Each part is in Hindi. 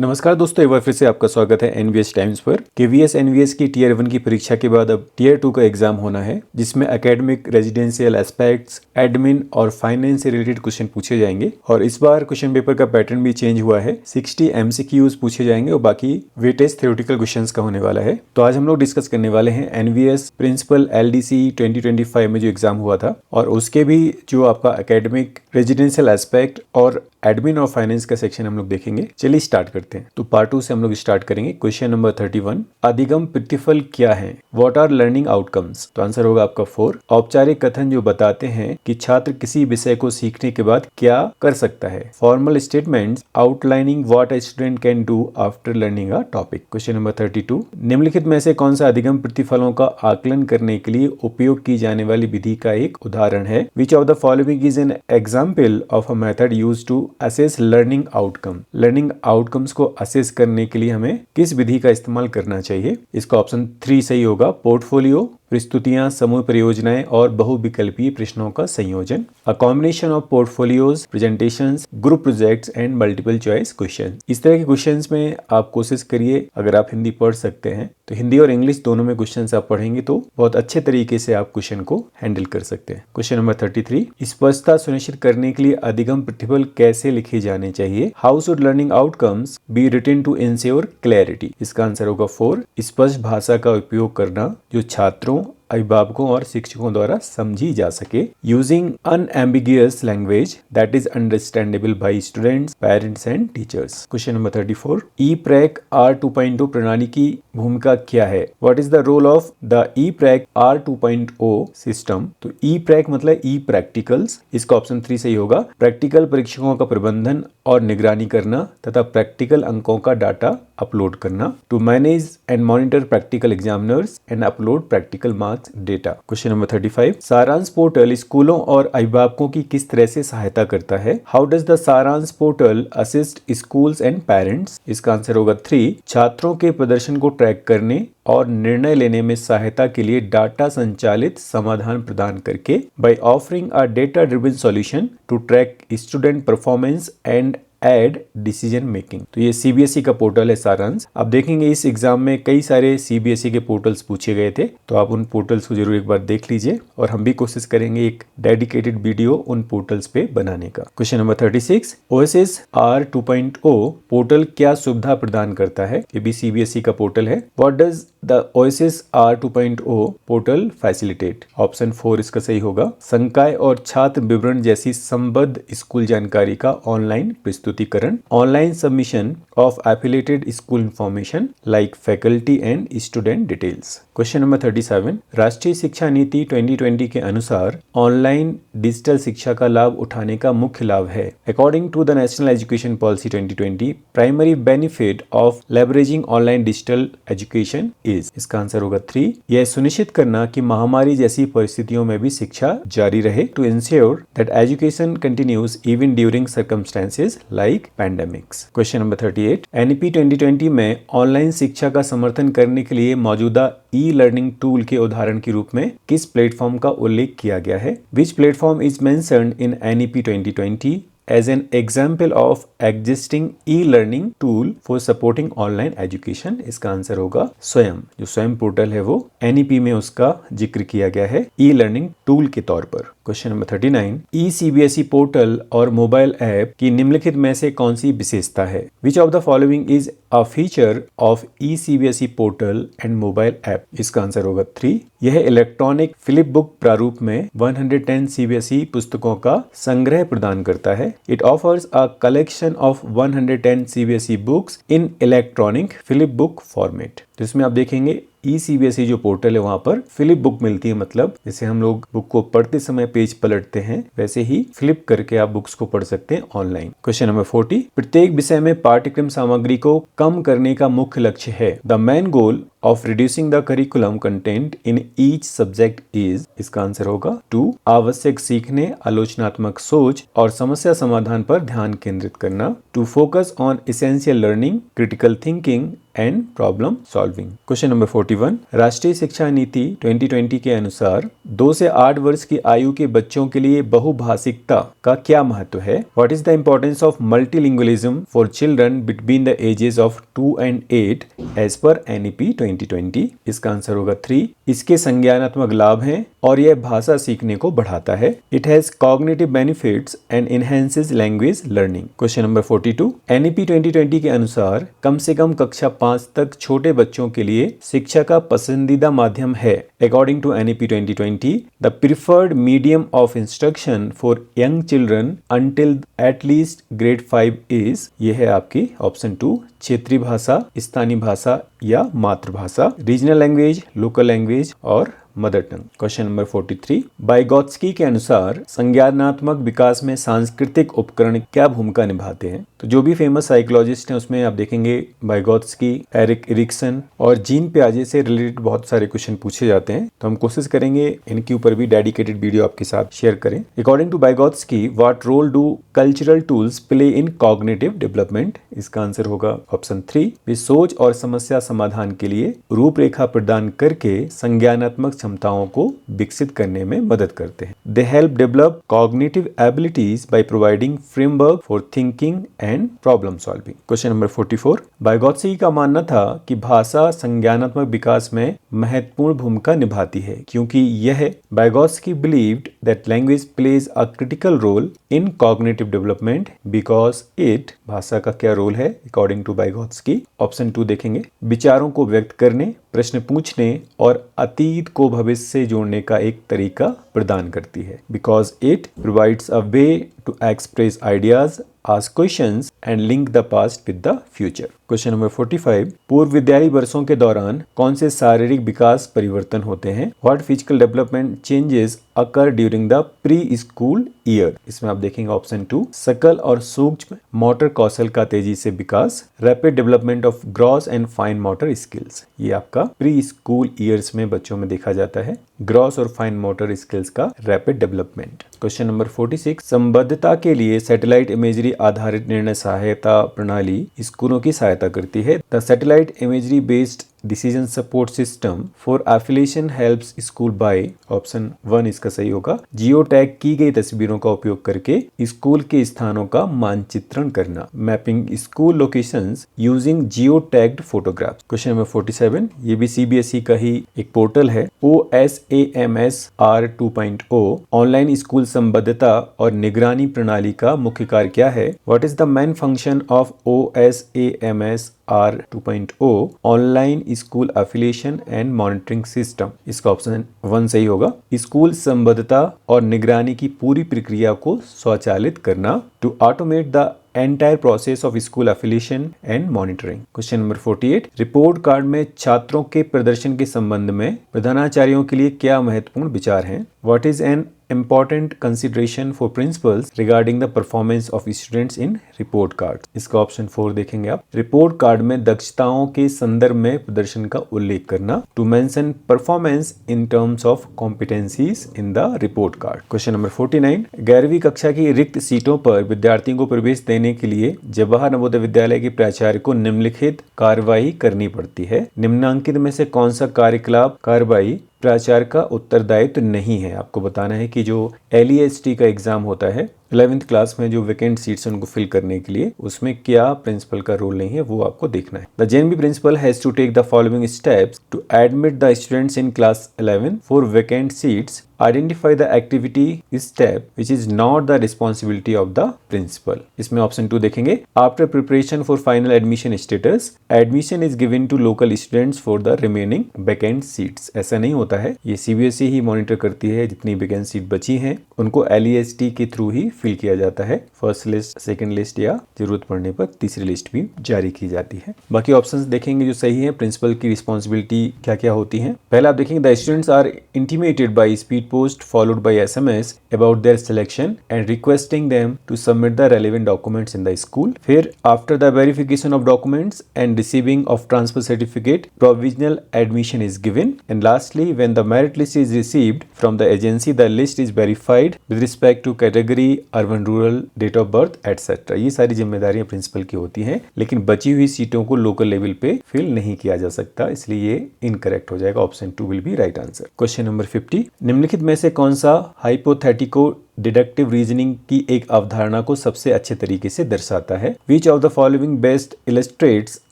नमस्कार दोस्तों, एक बार फिर से आपका स्वागत है एनवीएस टाइम्स पर। केवीएस एनवीएस की टीयर 1 की परीक्षा के बाद अब टीयर 2 का एग्जाम होना है, जिसमें एकेडमिक, रेजिडेंशियल एस्पेक्ट्स, एडमिन और फाइनेंस से रिलेटेड क्वेश्चन पूछे जाएंगे। और इस बार क्वेश्चन पेपर का पैटर्न भी चेंज हुआ है। 60 एमसीक्यूज पूछे जाएंगे और बाकी वेटेज थ्योरेटिकल क्वेश्चंस का होने वाला है। तो आज हम लोग डिस्कस करने वाले हैं एनवीएस प्रिंसिपल एलडीसी 2025 में जो एग्जाम हुआ था और उसके भी जो आपका एकेडमिक, रेजिडेंशियल एस्पेक्ट और एडमिन और फाइनेंस का सेक्शन हम लोग देखेंगे। चलिए स्टार्ट करते हैं। तो पार्ट 2 से हम लोग स्टार्ट करेंगे। क्वेश्चन नंबर 31, अधिगम प्रतिफल क्या है? What are learning outcomes? तो आंसर होगा आपका 4। औपचारिक कथन जो बताते हैं कि छात्र किसी विषय को सीखने के बाद क्या कर सकता है। Formal statements outlining what a student can do after learning a topic. Question number 32, निम्नलिखित में से कौन सा अधिगम प्रतिफलों का आकलन करने के लिए उपयोग की जाने वाली विधि का एक उदाहरण है? Which of the following is an example of a method used to assess learning outcome. Learning outcomes को असेस करने के लिए हमें किस विधि का इस्तेमाल करना चाहिए? इसका ऑप्शन 3 सही होगा। पोर्टफोलियो, प्रस्तुतियां, समूह परियोजनाएं और बहुविकल्पीय प्रश्नों का संयोजन। A combination of portfolios, presentations, group projects and multiple choice question. इस तरह के क्वेश्चंस में आप कोशिश करिए, अगर आप हिंदी पढ़ सकते हैं तो हिंदी और इंग्लिश दोनों में क्वेश्चंस आप पढ़ेंगे तो बहुत अच्छे तरीके से आप क्वेश्चन को हैंडल कर सकते हैं। क्वेश्चन नंबर 33, स्पष्टता सुनिश्चित करने के लिए अधिगम प्रतिफल कैसे लिखे जाने चाहिए? How should learning outcomes be written to ensure clarity? इसका आंसर होगा 4। स्पष्ट भाषा का उपयोग करना जो छात्रों, अभिभावकों और शिक्षकों द्वारा समझी जा सके। Using unambiguous language that is understandable by students, parents and teachers. Question number 34, ई-प्रैक आर 2.0 प्रणाली की भूमिका क्या है? What is the role of the ई-प्रैक आर 2.0 सिस्टम? तो ई-प्रैक मतलब ई प्रैक्टिकल्स। इसका ऑप्शन 3 सही होगा। प्रैक्टिकल परीक्षकों का प्रबंधन और निगरानी करना तथा प्रैक्टिकल अंकों का डाटा अपलोड करना। To manage and monitor practical examiners and upload practical marks data. Question number 35, सारांश पोर्टल स्कूलों और अभिभावकों की किस तरह से सहायता करता है? हाउ डज द सारांश portal assist schools and parents? इसका आंसर होगा 3। छात्रों के प्रदर्शन को ट्रैक करने और निर्णय लेने में सहायता के लिए डाटा संचालित समाधान प्रदान करके by offering a data driven solution to track student performance and aid decision making. तो ये सीबीएसई का पोर्टल है सारांश। आप देखेंगे इस एग्जाम में कई सारे सीबीएसई के पोर्टल्स पूछे गए थे, तो आप उन पोर्टल्स को जरूर एक बार देख लीजिए और हम भी कोशिश करेंगे एक डेडिकेटेड वीडियो उन पोर्टल्स पे बनाने का। Question number 36, OSS R 2.0 portal क्या सुविधा प्रदान करता है? ये भी सीबीएसई का पोर्टल है। What does the OSS R 2.0 portal facilitate? Option 4 इसका सही होगा। संकाय और छात्र विवरण जैसी संबद्ध स्कूल जानकारी का ऑनलाइन प्रस्तुतिकरण, online submission of affiliated school information like faculty and student details. Question number 37, राष्ट्रीय शिक्षा नीति 2020 के अनुसार ऑनलाइन डिजिटल शिक्षा का लाभ उठाने का मुख्य लाभ है। According to the national education policy 2020, primary benefit of leveraging online digital education is. इसका आंसर होगा 3। यह सुनिश्चित करना कि महामारी जैसी परिस्थितियों में भी शिक्षा जारी रहे। To ensure that education continues even during circumstances like pandemics. Question number 38, NEP 2020 में ऑनलाइन शिक्षा का समर्थन करने के लिए मौजूदा ई लर्निंग टूल के उदाहरण के रूप में किस प्लेटफॉर्म का उल्लेख किया गया है? Which platform is mentioned in NEP 2020 as an example of existing e-learning tool for supporting online education? इसका आंसर होगा स्वयं। जो स्वयं पोर्टल है वो एनईपी में उसका जिक्र किया गया है ई लर्निंग टूल के तौर पर। क्वेश्चन नंबर 39, ई सीबीएसई पोर्टल और मोबाइल ऐप की निम्नलिखित में से कौन सी विशेषता है? Which of the following is a feature of E CBSE portal and mobile app? इसका आंसर होगा 3। यह इलेक्ट्रॉनिक फ्लिप बुक प्रारूप में 110 सीबीएसई पुस्तकों का संग्रह प्रदान करता है। It offers a collection of 110 CBSE books in electronic flip book format. तो इसमें आप देखेंगे ई सीबीएसई जो पोर्टल है वहां पर फ्लिप बुक मिलती है, मतलब जैसे हम लोग बुक को पढ़ते समय पेज पलटते हैं वैसे ही फ्लिप करके आप बुक्स को पढ़ सकते हैं ऑनलाइन। क्वेश्चन नंबर 40, प्रत्येक विषय में पाठ्यक्रम सामग्री को कम करने का मुख्य लक्ष्य है। The main goal of reducing the curriculum content in each subject is, इसका आंसर होगा 2, आवश्यक सीखने, आलोचनात्मक सोच और समस्या समाधान पर ध्यान केंद्रित करना, to focus on essential learning, critical thinking and problem solving. Question number 41, राष्ट्रीय शिक्षा नीति 2020 के अनुसार 2 से 8 वर्ष की आयु के बच्चों के लिए बहुभाषिकता का क्या महत्व है? What is the importance of multilingualism for children between the ages of 2 and 8 as per NEP 2020? इसका आंसर होगा 3, इसके संज्ञानात्मक लाभ हैं और यह भाषा सीखने को बढ़ाता है। It has cognitive benefits and enhances language learning. Question number 42, NEP 2020 के अनुसार कम से कम कक्षा 5 तक छोटे बच्चों के लिए शिक्षा का पसंदीदा माध्यम है। According to NEP 2020, the preferred medium of instruction for young children until at least grade 5 is, ये है आपकी ऑप्शन 2, क्षेत्रीय भाषा, स्थानीय भाषा या मातृभाषा, रीजनल लैंग्वेज, लोकल लैंग्वेज और mother tongue. Question number 43, Vygotsky के अनुसार संज्ञानात्मक विकास में सांस्कृतिक उपकरण क्या भूमिका निभाते हैं? तो जो भी फेमस साइकोलॉजिस्ट हैं उसमें आप देखेंगे वाइगोत्स्की, एरिक एरिक्सन और जीन पियाजे से रिलेटेड बहुत सारे क्वेश्चन पूछे जाते हैं, तो हम कोशिश करेंगे इनके ऊपर भी डेडिकेटेड वीडियो आपके साथ शेयर करें। According to Vygotsky, what role do cultural tools play in cognitive development? इसका आंसर होगा ऑप्शन 3, वे सोच और समस्या समाधान के लिए रूपरेखा प्रदान करके संज्ञानात्मक क्षमताओं को विकसित करने में मदद करते हैं। They help develop cognitive abilities by providing framework for thinking and problem solving. Question number 44, Vygotsky का मानना था कि भाषा संज्ञानात्मक विकास में महत्वपूर्ण भूमिका निभाती है क्योंकि यह, Vygotsky believed that language plays a critical role in cognitive development because it, भाषा का क्या रोल है अकॉर्डिंग टू वाइगोत्स्की? ऑप्शन 2 देखेंगे, विचारों को व्यक्त करने, प्रश्न पूछने और अतीत को भविष्य से जोड़ने का एक तरीका प्रदान करती है। Because it provides a way to express ideas, ask questions and link the past with the future. Question number 45, पूर्व विद्यालयी वर्षों के दौरान कौन से शारीरिक विकास परिवर्तन होते हैं? What physical development changes occur during the pre school year? इसमें आप देखेंगे ऑप्शन 2, सकल और सूक्ष्म मोटर कौशल का तेजी से विकास, rapid development of gross and fine motor skills. ये आपका प्री स्कूल ईयर्स में बच्चों में देखा जाता है, ग्रॉस और फाइन मोटर स्किल्स का रैपिड डेवलपमेंट। क्वेश्चन नंबर 46, संबद्धता के लिए सैटेलाइट इमेजरी आधारित निर्णय सहायता प्रणाली स्कूलों की सहायता करती है। The satellite imagery based decision support system for affiliation helps school by, option 1 इसका सही होगा, जियो टैग की गई तस्वीरों का उपयोग करके स्कूल के स्थानों का मानचित्रण करना, मैपिंग स्कूल लोकेशंस यूजिंग जियो टैग्ड फोटोग्राफ्स। क्वेश्चन नंबर 47, ये भी CBSE का ही एक पोर्टल है, OSAMSR 2.0 ऑनलाइन स्कूल संबद्धता और निगरानी प्रणाली का मुख्य कार्य क्या है? What is the main function of OSAMSR 2.0 online school affiliation and monitoring system? इसका ऑप्शन 1 सही होगा, स्कूल संबद्धता और निगरानी की पूरी प्रक्रिया को स्वचालित करना, to automate the entire process of school affiliation and monitoring. Question number 48, report card में छात्रों के प्रदर्शन के संबंध में प्रधानाचार्यों के लिए क्या महत्वपूर्ण विचार हैं? What is an important consideration for principals regarding the performance of students in report cards? इसका ऑप्शन 4 देखेंगे आप, रिपोर्ट कार्ड में दक्षताओं के संदर्भ में प्रदर्शन का उल्लेख करना, to mention performance in terms of competencies in the report card. Question number 49, 11वीं कक्षा की रिक्त सीटों पर विद्यार्थियों को प्रवेश देने के लिए जवाहर नवोदय विद्यालय के प्राचार्य को निम्नलिखित कार्यवाही करनी पड़ती है। निम्नांकित में से कौन सा कार्यकलाप कार्यवाही प्राचार्य का उत्तरदायित्व नहीं है? आपको बताना है कि जो LEST का एग्जाम होता है 11th क्लास में, जो वैकेंट सीट्स उनको फिल करने के लिए, उसमें क्या प्रिंसिपल का रोल नहीं है वो आपको देखना है। The JNB principal has to take the following steps to admit the students in class 11 for vacant seats. Identify the activity step which is not the responsibility of the principal. इसमें ऑप्शन 2 देखेंगे, after preparation for final admission status admission is given to local students for the remaining vacant seats. ऐसा नहीं होता है, ये CBSE ही मॉनिटर करती है, जितनी वैकेंट सीट बची हैं उनको LEST के थ्रू ही फिल किया जाता है। फर्स्ट लिस्ट, सेकंड लिस्ट या जरूरत पड़ने पर तीसरी लिस्ट भी जारी की जाती है। बाकी ऑप्शंस देखेंगे जो सही है, प्रिंसिपल की रिस्पॉन्सिबिलिटी क्या क्या होती है। पहला आप देखेंगे, the students are intimated by speed post followed by SMS about their selection and requesting them to submit the relevant documents in the school. फिर after the verification of documents and receiving of transfer certificate, provisional admission is given. And lastly, when the merit list is received from the agency, the list is verified with respect to category, urban, rural, date of birth, etc. ये सारी जिम्मेदारियां प्रिंसिपल की होती हैं, लेकिन बची हुई सीटों को लोकल लेवल पे फिल नहीं किया जा सकता, इसलिए ये इनकरेक्ट हो जाएगा। Option 2 will be right answer. Question number 50, निम्नलिखित में से कौन सा हाइपोथेटिको डिडक्टिव रीजनिंग की एक अवधारणा को सबसे अच्छे तरीके से दर्शाता है? Which of the following best illustrates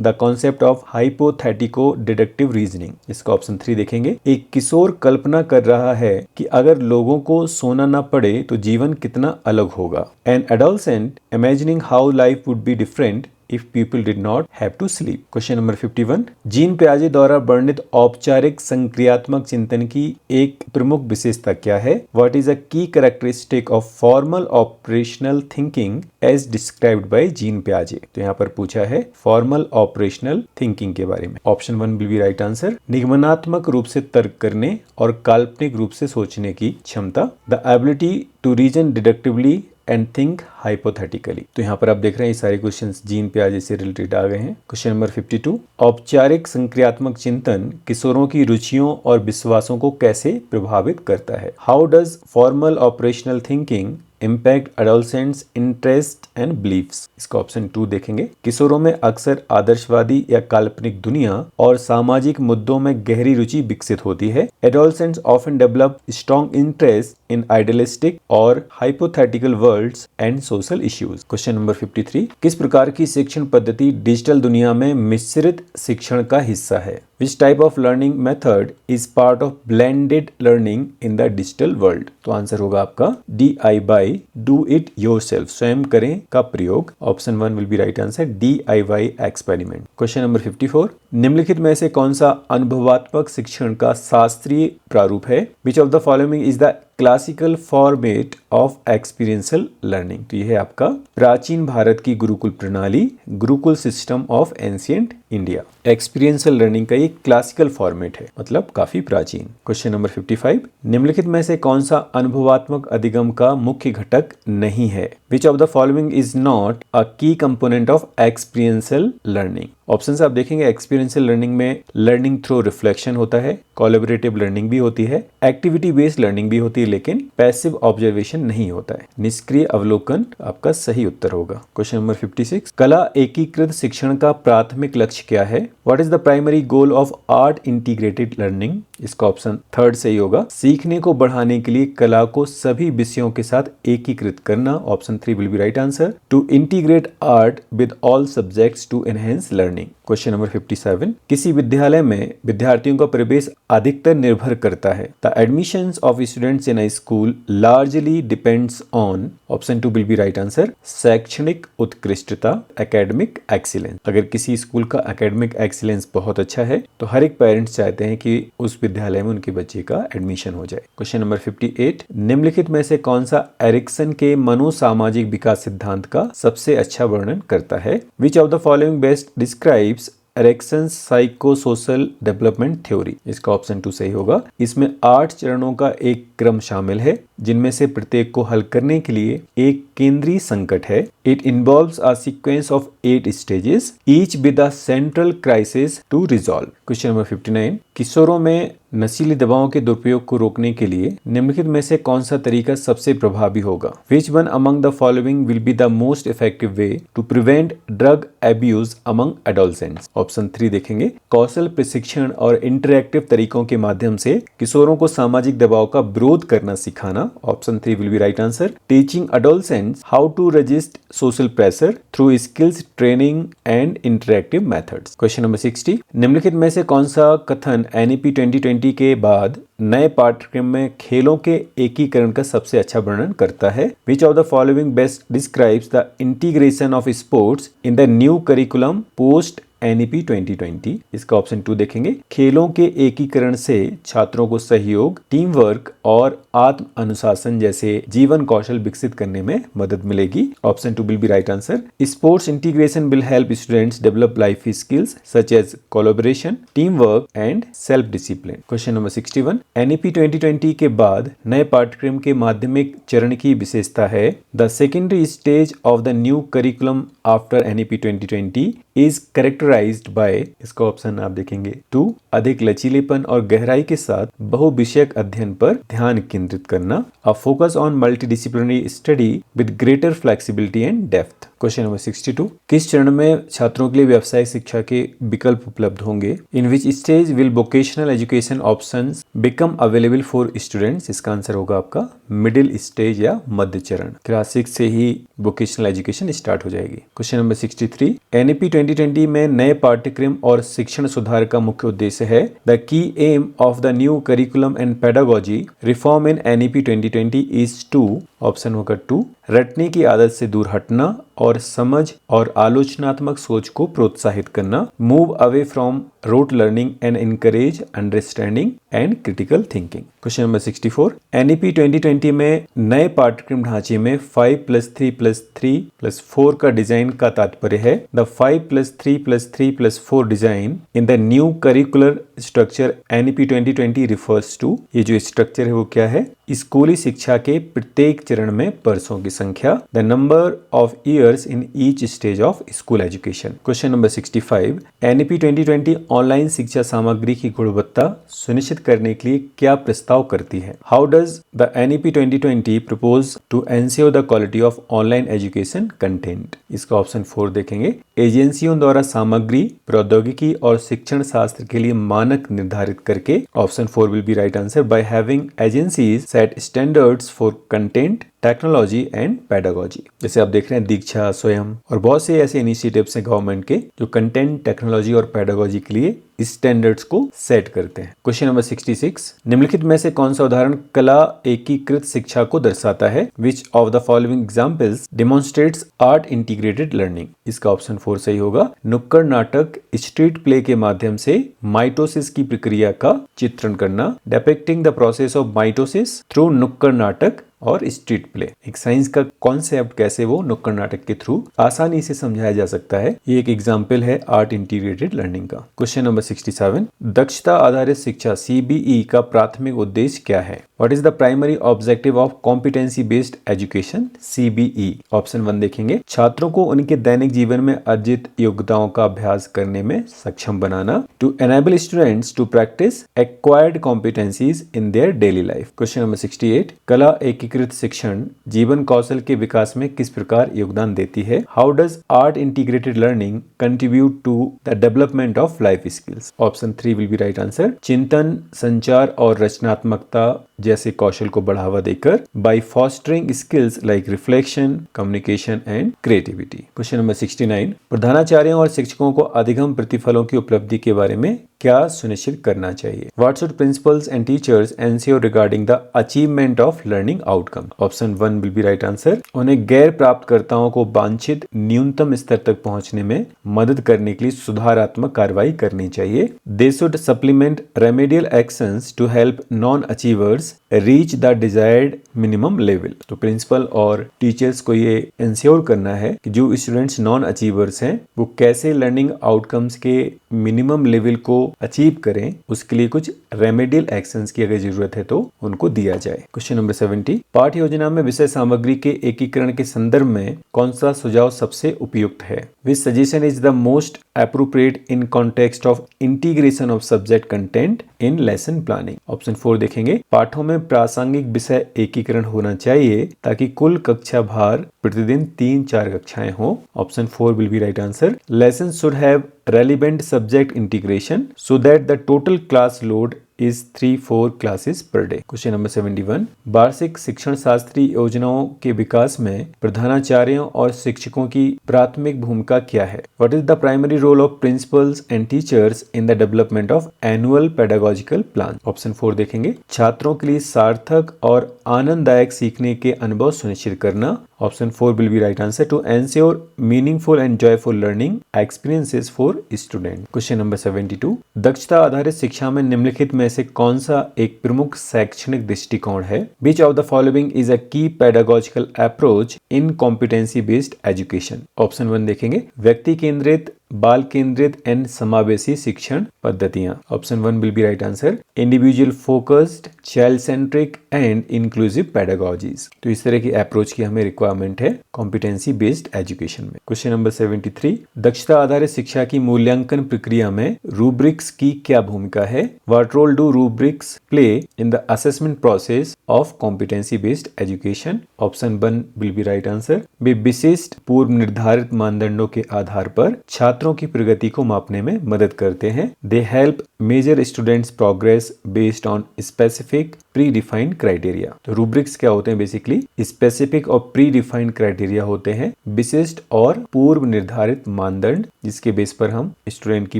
the concept of hypothetico deductive reasoning? इसका ऑप्शन 3 देखेंगे। एक किशोर कल्पना कर रहा है कि अगर लोगों को सोना ना पड़े तो जीवन कितना अलग होगा। An adolescent imagining how life would be different if people did not have to sleep. Question number 51, gene पियाजे द्वारा वर्णित औपचारिक संक्रियात्मक चिंतन की एक प्रमुख विशेषता क्या है? What is a key characteristic of formal operational thinking as described by Jean पियाजे? तो यहाँ पर पूछा है फॉर्मल ऑपरेशनल थिंकिंग के बारे में। Option 1 will be right answer. निगमनात्मक रूप से तर्क करने और काल्पनिक रूप से सोचने की क्षमता, the ability to reason deductively and think hypothetically. तो यहाँ पर आप देख रहे हैं ये सारे क्वेश्चंस जीन पियाजे से रिलेटेड आ गए हैं। क्वेश्चन नंबर 52, औपचारिक संक्रियात्मक चिंतन किशोरों की रुचियों और विश्वासों को कैसे प्रभावित करता है? How does formal operational thinking impact adolescents interest and beliefs? इसका ऑप्शन 2 देखेंगे। किशोरों में अक्सर आदर्शवादी या काल्पनिक दुनिया और सामाजिक मुद्दों में गहरी रुचि विकसित होती है। Adolescents often develop strong interest in idealistic और hypothetical worlds and social issues. Question number 53, किस प्रकार की शिक्षण पद्धति डिजिटल दुनिया में मिश्रित शिक्षण का हिस्सा है? Which type of learning method is part of blended learning in the digital world? तो आंसर होगा आपका DIY, do it yourself, स्वयं करें का प्रयोग। Option 1 will be right answer, DIY experiment. Question number 54, निम्नलिखित में से कौन सा अनुभवात्मक शिक्षण का शास्त्रीय प्रारूप है? Which of the following is the classical format of experiential learning? तो यह है आपका प्राचीन भारत की गुरुकुल प्रणाली, Gurukul system of ancient India. Experiential learning का एक क्लासिकल फॉर्मेट है, मतलब काफी प्राचीन। क्वेश्चन नंबर 55, निम्नलिखित में से कौन सा अनुभवात्मक अधिगम का मुख्य घटक नहीं है? Which of the following is not a key component of experiential learning? Option आप देखेंगे, एक्सपीरियंशियल लर्निंग में लर्निंग थ्रू रिफ्लेक्शन होता है, कोलैबोरेटिव लर्निंग भी होती है, एक्टिविटी बेस्ड लर्निंग भी होती है, लेकिन पैसिव ऑब्जर्वेशन नहीं होता है। निष्क्रिय अवलोकन आपका सही उत्तर होगा। क्वेश्चन नंबर 56, कला एकीकृत शिक्षण का प्राथमिक लक्ष्य क्या है? What is the primary goal of art integrated learning? इसका ऑप्शन 3 सही होगा। सीखने को बढ़ाने के लिए कला को सभी विषयों के साथ एकीकृत करना। Option 3 will be right answer, to integrate art with all subjects to enhance learning. Question number 57, किसी विद्यालय में विद्यार्थियों का प्रवेश अधिकतर निर्भर करता है? The admissions of students in a school largely depends on. Option 2 will be right answer, शैक्षणिक उत्कृष्टता, एकेडमिक एक्सीलेंस। अगर किसी स्कूल का एकेडमिक एक्सीलेंस बहुत अच्छा है तो हर एक पेरेंट्स चाहते हैं कि उस विद्यालय में उनके बच्चे का एडमिशन हो जाए। क्वेश्चन नंबर 58, निम्नलिखित में से कौन सा एरिक्सन के मनोसामाजिक विकास सिद्धांत का सबसे अच्छा वर्णन करता है? Which of the following best describes Erikson's psychosocial development theory? इसका ऑप्शन 2 सही होगा। इसमें 8 चरणों का एक क्रम शामिल है, जिनमें से प्रत्येक को हल करने के लिए एक केंद्रीय संकट है। It involves a sequence of 8 stages, each with a central crisis to resolve. Question number 59, किशोरों में नशीली दवाओं के दुरुपयोग को रोकने के लिए निम्नलिखित में से कौन सा तरीका सबसे प्रभावी होगा? Which one among the following will be the most effective way to prevent drug abuse among adolescents? Option 3 देखेंगे, कौशल प्रशिक्षण और इंटरैक्टिव तरीकों के माध्यम से किशोरों को सामाजिक दबाव का विरोध करना सिखाना। Option 3 will be right answer, teaching adolescents how to resist social pressure through skills training and interactive methods. Question number 60, निम्नलिखित में से कौन सा कथन NEP 2020 के बाद नए पाठ्यक्रम में खेलों के एकीकरण का सबसे अच्छा वर्णन करता है? Which of the following best describes the integration of sports in the new curriculum post NEP 2020? इसका ऑप्शन 2 देखेंगे, खेलों के एकीकरण से छात्रों को सहयोग, टीम वर्क और आत्म अनुशासन जैसे जीवन कौशल विकसित करने में मदद मिलेगी। Option 2 will be right answer. Sports integration will help students develop life skills such as collaboration, team work and self discipline. Question number 61, NEP 2020 के बाद नए पाठ्यक्रम के माध्यमिक चरण की विशेषता है। The secondary stage of the new curriculum after NEP 2020 is characterized by, इसका ऑप्शन आप देखेंगे 2, अधिक लचीलेपन और गहराई के साथ बहुविषयक अध्ययन पर ध्यान केंद्रित करना, a focus on multidisciplinary study with greater flexibility and depth. Question number 62, किस चरण में छात्रों के लिए व्यावसायिक शिक्षा के विकल्प उपलब्ध होंगे? In which stage will vocational education options become available for students? इसका आंसर होगा आपका मिडिल स्टेज या मध्य चरण। क्लास 6 से ही वोकेशनल एजुकेशन स्टार्ट हो जाएगी। क्वेश्चन नंबर 63, NEP 2020 में नए पाठ्यक्रम और शिक्षण सुधार का मुख्य उद्देश्य है। The key aim of the new curriculum and pedagogy reform in NEP 2020 is to, option होगा 2, रटने की आदत से दूर हटना और समझ और आलोचनात्मक सोच को प्रोत्साहित करना, move away from rote learning and encourage understanding and critical thinking. Question number 64, NEP 2020 में नए पाठ्यक्रम ढांचे में 5+3+3+4 का डिजाइन का तात्पर्य है। The 5+3+3+4 design in the new curricular structure NEP 2020 refers to, ये जो स्ट्रक्चर है वो क्या है? स्कूली शिक्षा के प्रत्येक चरण में वर्षों की संख्या, the number of years in each stage of school education. Question number 65, NEP 2020 online शिक्षा सामग्री की गुणवत्ता सुनिश्चित करने के लिए क्या प्रस्ताव करती है? How does the NEP 2020 propose to ensure the quality of online education content? इसका ऑप्शन 4 देखेंगे, एजेंसियों द्वारा सामग्री, प्रौद्योगिकी और शिक्षण शास्त्र के लिए मानक निर्धारित करके। Option 4 will be right answer. By having agencies set standards for content, technology and pedagogy. जैसे आप देख रहे हैं दीक्षा, स्वयं और बहुत से ऐसे इनिशिएटिव्स हैं गवर्नमेंट के जो कंटेंट, टेक्नोलॉजी और पेडागोजी के लिए स्टैंडर्ड्स को सेट करते हैं। क्वेश्चन नंबर 66, निम्नलिखित में से कौन सा उदाहरण कला एकीकृत शिक्षा को दर्शाता है? Which of the following examples demonstrates art integrated learning? इसका ऑप्शन 4 सही होगा। नुक्कड़ नाटक, स्ट्रीट प्ले के माध्यम से माइटोसिस की प्रक्रिया का चित्रण करना, depicting the process of mitosis through नुक्कड़ नाटक और स्ट्रीट प्ले। एक साइंस का कॉन्सेप्ट कैसे वो नुक्कड़ नाटक के थ्रू आसानी से समझाया जा सकता है, ये एक एग्जाम्पल है आर्ट इंटीग्रेटेड लर्निंग का। क्वेश्चन नंबर 67, दक्षता आधारित शिक्षा CBE का प्राथमिक उद्देश्य क्या है? What is the primary objective of competency based education CBE? Option 1 देखेंगे, छात्रों को उनके दैनिक जीवन में अर्जित योग्यताओं का अभ्यास करने में सक्षम बनाना, to enable students to practice acquired competencies in their daily life. Question number 68, कला एकीकृत शिक्षण जीवन कौशल के विकास में किस प्रकार योगदान देती है? How does art integrated learning contribute to the development of life skills? Option 3 will be right answer. चिंतन, संचार और रचनात्मकता जैसे कौशल को बढ़ावा देकर, by fostering skills like reflection, communication and creativity. Question number 69, प्रधानाचार्यों और शिक्षकों को अधिगम प्रतिफलों की उपलब्धि के बारे में क्या सुनिश्चित करना चाहिए? What should principles and teachers ensure regarding the achievement of learning outcome? Option 1 will be right answer. उन्हें गैर प्राप्तकर्ताओं को वांछित न्यूनतम स्तर तक पहुंचने में मदद करने के लिए सुधारात्मक कार्रवाई करनी चाहिए। They should supplement remedial actions to help non achievers reach the desired minimum level. तो प्रिंसिपल और टीचर्स को ये इंश्योर करना है कि जो स्टूडेंट्स नॉन अचीवर्स हैं वो कैसे लर्निंग आउटकम्स के मिनिमम लेवल को अचीव करें, उसके लिए कुछ रेमेडियल एक्शंस की अगर जरूरत है तो उनको दिया जाए। क्वेश्चन नंबर 70, पाठ्य योजना में विषय सामग्री के एकीकरण के संदर्भ में कौन सा सुझाव सबसे उपयुक्त है? Which suggestion is the most appropriate in context of integration of subject content in lesson planning? Option 4 देखेंगे, पाठों में प्रासंगिक विषय एकीकरण होना चाहिए ताकि कुल कक्षा भार प्रतिदिन 3-4 कक्षाएं हो। Option 4 will be right answer. Lesson should have relevant subject integration so that the total class load is 3-4 classes per day. Question number 71. वार्षिक शिक्षण शास्त्री योजनाओं के विकास में प्रधानाचार्यों और शिक्षकों की प्राथमिक भूमिका क्या है? What is the primary role of principals and teachers in the development of annual pedagogical plan? Option 4 देखेंगे। छात्रों के लिए सार्थक और आनंददायक सीखने के अनुभव सुनिश्चित करना। Option 4 will be right answer to ensure meaningful and joyful learning experiences for student. Question number 72. दक्षता आधारित शिक्षा में निम्नलिखित में से कौन सा एक प्रमुख शैक्षणिक दृष्टिकोण है? Which of the following is a key pedagogical approach in competency based education? Option 1 देखेंगे। व्यक्ति केंद्रित, बाल केंद्रित एंड समावेशी शिक्षण पद्धतियां। Option 1 will be right answer. Individual focused, child centric and inclusive pedagogies. तो इस तरह की अप्रोच की हमें रिक्वायरमेंट है कॉम्पिटेंसी बेस्ड एजुकेशन में। Question number 73। दक्षता आधारित शिक्षा की मूल्यांकन प्रक्रिया में रूब्रिक्स की क्या भूमिका है? What role do rubrics play in the assessment process of competency based education? Option 1 will be right answer. वे विशिष्ट पूर्व निर्धारित मानदंडों के आधार पर छात्रों की प्रगति को मापने में मदद करते हैं। They help measure students progress based on specific pre defined criteria. तो रूब्रिक्स क्या होते हैं? बेसिकली स्पेसिफिक और प्री डिफाइंड क्राइटेरिया होते हैं, विशिष्ट और पूर्व निर्धारित मानदंड जिसके बेस पर हम स्टूडेंट की